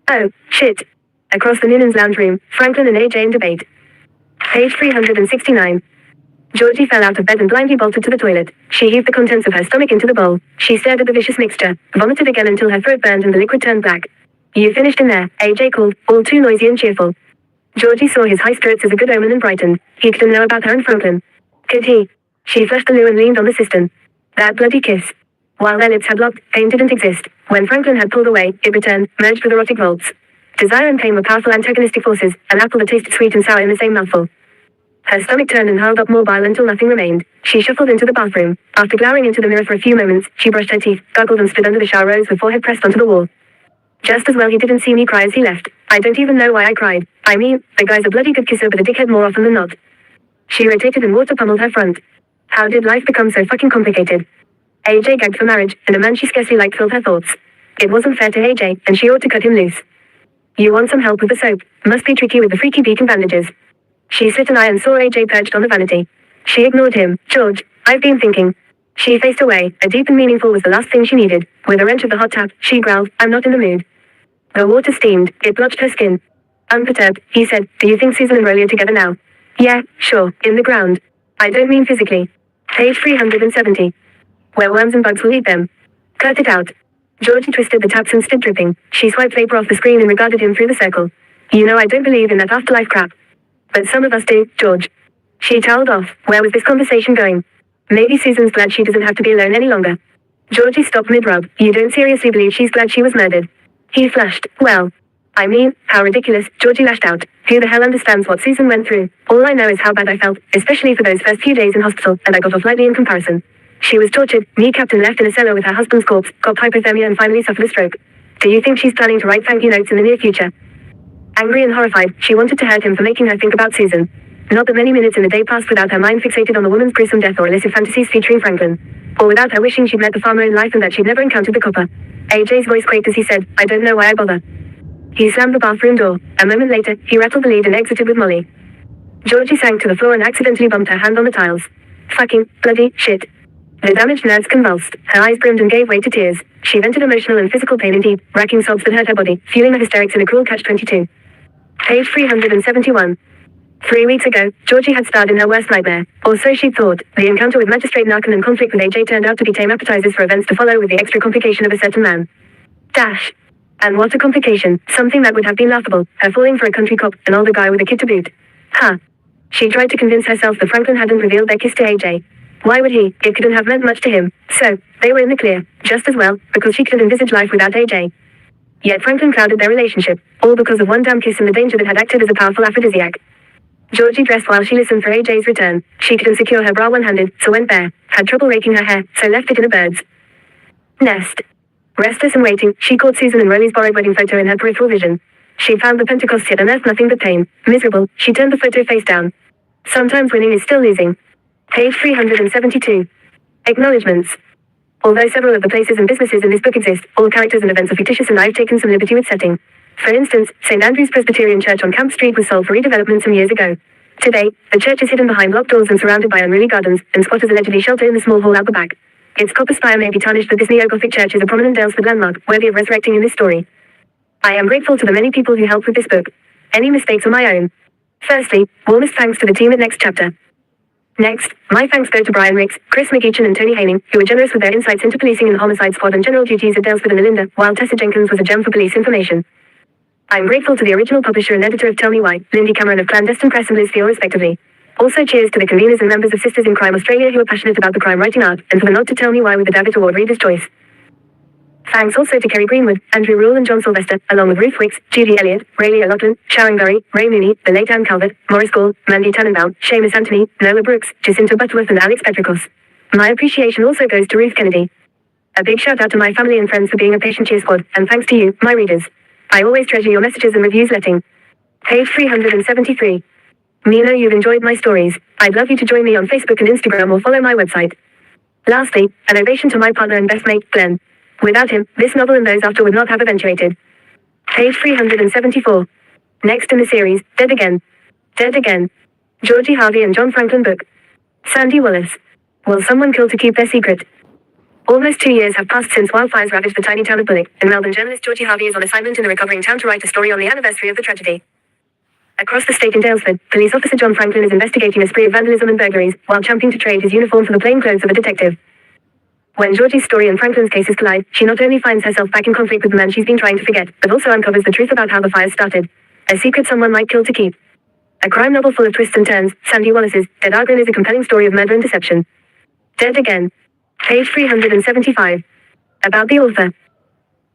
Oh, shit. Across the Noonan's lounge room, Franklin and AJ in debate. Page 369. Georgie fell out of bed and blindly bolted to the toilet. She heaved the contents of her stomach into the bowl. She stared at the vicious mixture, vomited again until her throat burned and the liquid turned black. You finished in there, AJ called, all too noisy and cheerful. Georgie saw his high spirits as a good omen and brightened. He couldn't know about her and Franklin. Could he? She flushed the loo and leaned on the cistern. That bloody kiss. While their lips had locked, pain didn't exist. When Franklin had pulled away, it returned, merged with erotic volts. Desire and pain were powerful antagonistic forces, an apple that tasted sweet and sour in the same mouthful. Her stomach turned and hurled up more bile until nothing remained. She shuffled into the bathroom. After glowering into the mirror for a few moments, she brushed her teeth, gargled and stood under the shower rose with forehead pressed onto the wall. Just as well he didn't see me cry as he left. I don't even know why I cried. I mean, the guy's a bloody good kisser but a dickhead more often than not. She rotated and water pummeled her front. How did life become so fucking complicated? AJ gagged for marriage, and a man she scarcely liked filled her thoughts. It wasn't fair to AJ, and she ought to cut him loose. You want some help with the soap? Must be tricky with the freaky beak and bandages. She slit an eye and saw AJ perched on the vanity. She ignored him. George, I've been thinking. She faced away. A deep and meaningful was the last thing she needed. With a wrench of the hot tap, she growled, I'm not in the mood. The water steamed. It blotched her skin. Unperturbed, he said, do you think Susan and Rolly are together now? Yeah, sure, in the ground. I don't mean physically. Page 370. Where worms and bugs will eat them. Cut it out. Georgie twisted the taps and stood dripping. She swiped vapor off the screen and regarded him through the circle. You know I don't believe in that afterlife crap. But some of us do, George. She toweled off. Where was this conversation going? Maybe Susan's glad she doesn't have to be alone any longer. Georgie stopped mid-rub. You don't seriously believe she's glad she was murdered? He flushed. Well, I mean, how ridiculous, Georgie lashed out. Who the hell understands what Susan went through? All I know is how bad I felt, especially for those first few days in hospital, and I got off lightly in comparison. She was tortured, kneecapped and left in a cellar with her husband's corpse, got hypothermia and finally suffered a stroke. Do you think she's planning to write thank you notes in the near future? Angry and horrified, she wanted to hurt him for making her think about Susan. Not that many minutes in the day passed without her mind fixated on the woman's gruesome death or illicit fantasies featuring Franklin. Or without her wishing she'd met the farmer in life and that she'd never encountered the copper. AJ's voice quaked as he said, I don't know why I bother. He slammed the bathroom door. A moment later, he rattled the lead and exited with Molly. Georgie sank to the floor and accidentally bumped her hand on the tiles. Fucking, bloody, shit. The damaged nerves convulsed. Her eyes brimmed and gave way to tears. She vented emotional and physical pain in deep, racking sobs that hurt her body, fueling the hysterics in a cruel catch-22. Page 371. 3 weeks ago, Georgie had starred in her worst nightmare, or so she thought. The encounter with Magistrate Narcan and conflict with AJ turned out to be tame appetizers for events to follow with the extra complication of a certain man. Dash. And what a complication, something that would have been laughable, her falling for a country cop, an older guy with a kid to boot. Huh. She tried to convince herself that Franklin hadn't revealed their kiss to AJ. Why would he? It couldn't have meant much to him. So, they were in the clear, just as well, because she couldn't envisage life without AJ. Yet Franklin clouded their relationship, all because of one damn kiss and the danger that had acted as a powerful aphrodisiac. Georgie dressed while she listened for AJ's return. She couldn't secure her bra one-handed, so went bare. Had trouble raking her hair, so left it in a bird's nest. Restless and waiting, she caught Susan and Rolly's borrowed wedding photo in her peripheral vision. She found the Pentecost yet unearthed nothing but pain. Miserable, she turned the photo face down. Sometimes winning is still losing. Page 372. Acknowledgements. Although several of the places and businesses in this book exist, all characters and events are fictitious and I've taken some liberty with setting. For instance, St. Andrew's Presbyterian Church on Camp Street was sold for redevelopment some years ago. Today, the church is hidden behind locked doors and surrounded by unruly gardens, and squatters allegedly shelter in the small hall out the back. Its copper spire may be tarnished, but this neo-Gothic church is a prominent Dalesford landmark, worthy of resurrecting in this story. I am grateful to the many people who helped with this book. Any mistakes are my own. Firstly, warmest thanks to the team at Next Chapter. Next, my thanks go to Brian Ricks, Chris McEachin and Tony Haining, who were generous with their insights into policing in the homicide squad and general duties at Dalesford and Melinda, while Tessa Jenkins was a gem for police information. I'm grateful to the original publisher and editor of Tell Me Why, Lindy Cameron of Clandestine Press and Liz Theo respectively. Also cheers to the conveners and members of Sisters in Crime Australia who are passionate about the crime writing art, and for the nod to Tell Me Why with the Davitt Award Reader's Choice. Thanks also to Kerry Greenwood, Andrew Rule and John Sylvester, along with Ruth Wicks, Judy Elliott, Rayleigh O'Loughlin, Sharon Gurry, Ray Mooney, the late Anne Calvert, Maurice Gall, Mandy Tannenbaum, Seamus Anthony, Noah Brooks, Jacinta Butterworth and Alex Petrikos. My appreciation also goes to Ruth Kennedy. A big shout out to my family and friends for being a patient cheer squad, and thanks to you, my readers. I always treasure your messages and reviews letting. Page 373. Me know you've enjoyed my stories. I'd love you to join me on Facebook and Instagram or follow my website. Lastly, an ovation to my partner and best mate, Glenn. Without him, this novel and those after would not have eventuated. Page 374. Next in the series, Dead Again. Dead Again. Georgie Harvey and John Franklin book. Sandy Wallace. Will someone kill to keep their secret? Almost 2 years have passed since wildfires ravaged the tiny town of Bullock, and Melbourne journalist Georgie Harvey is on assignment in the recovering town to write a story on the anniversary of the tragedy. Across the state in Dalesford, police officer John Franklin is investigating a spree of vandalism and burglaries, while champing to trade his uniform for the plain clothes of a detective. When Georgie's story and Franklin's cases collide, she not only finds herself back in conflict with the man she's been trying to forget, but also uncovers the truth about how the fires started. A secret someone might kill to keep. A crime novel full of twists and turns, Sandy Wallace's Dead Again is a compelling story of murder and deception. Dead Again. Page 375. About the author.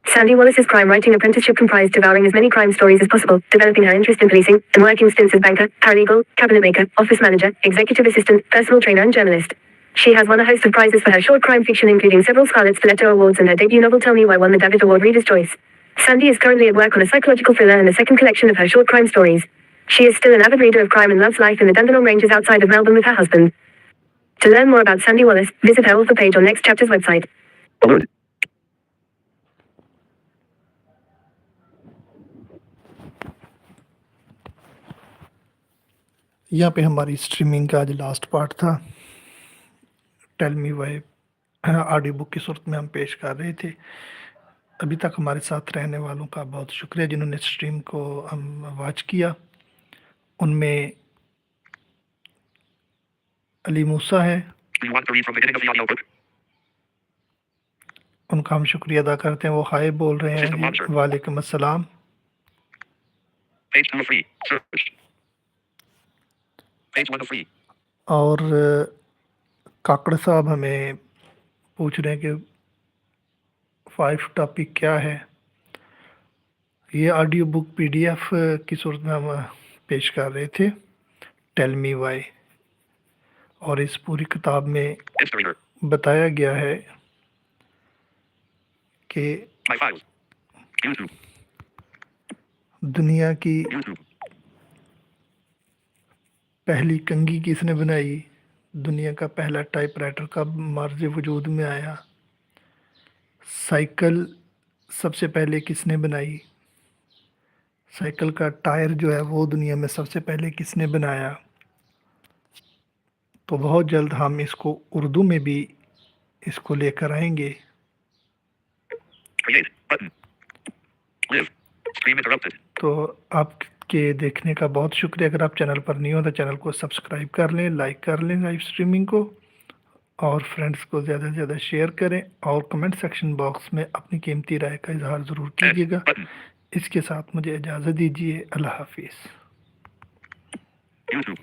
Sandy Wallace's crime writing apprenticeship comprised devouring as many crime stories as possible, developing her interest in policing, and working stints as banker, paralegal, cabinet maker, office manager, executive assistant, personal trainer and journalist. She has won a host of prizes for her short crime fiction, including several Scarlet Stiletto Awards, and her debut novel Tell Me Why won the Davitt Award Reader's Choice. Sandy is currently at work on a psychological thriller and a second collection of her short crime stories. She is still an avid reader of crime and loves life in the Dandenong Ranges outside of Melbourne with her husband. To learn more about Sandy Wallace, visit her author page on Next Chapter's website. Alert. यहाँ पे हमारी streaming का आज last part था। Tell me why audio book की सूरत में हम पेश कर रहे थे। अभी तक हमारे साथ रहने वालों का बहुत शुक्रिया जिन्होंने स्ट्रीम को वॉच किया। उनमें अली मूसा है, Do you want to read from the beginning of the audiobook? उनका हम शुक्रिया अदा करते हैं। वो हाय बोल रहे हैं System launcher. जी, वालेकुम अस्सलाम। Page 2 of free. Search. Page 1 of free. और काकड़ साहब हमें पूछ रहे हैं कि 5 टॉपिक क्या है। ये ऑडियो बुक PDF की सूरत में हम पेश कर रहे थे, टेल मी वाई, और इस पूरी किताब में History reader. बताया गया है कि My files. YouTube. दुनिया की YouTube. पहली कंघी किसने बनाई, दुनिया का पहला टाइपराइटर कब मर्ज वजूद में आया, साइकिल सबसे पहले किसने बनाई, साइकिल का टायर जो है वो दुनिया में सबसे पहले किसने बनाया। तो बहुत जल्द हम इसको उर्दू में भी इसको लेकर आएंगे। Create. Button. Live. Stream interrupted. तो आपके देखने का बहुत शुक्रिया। अगर आप चैनल पर नहीं हो तो चैनल को सब्सक्राइब कर लें, लाइक कर लें लाइव स्ट्रीमिंग को, और फ्रेंड्स को ज़्यादा से ज़्यादा शेयर करें, और कमेंट सेक्शन बॉक्स में अपनी कीमती राय का इजहार ज़रूर कीजिएगा। Button. इसके साथ मुझे इजाज़त दीजिए। अल्लाह हाफिज़। YouTube.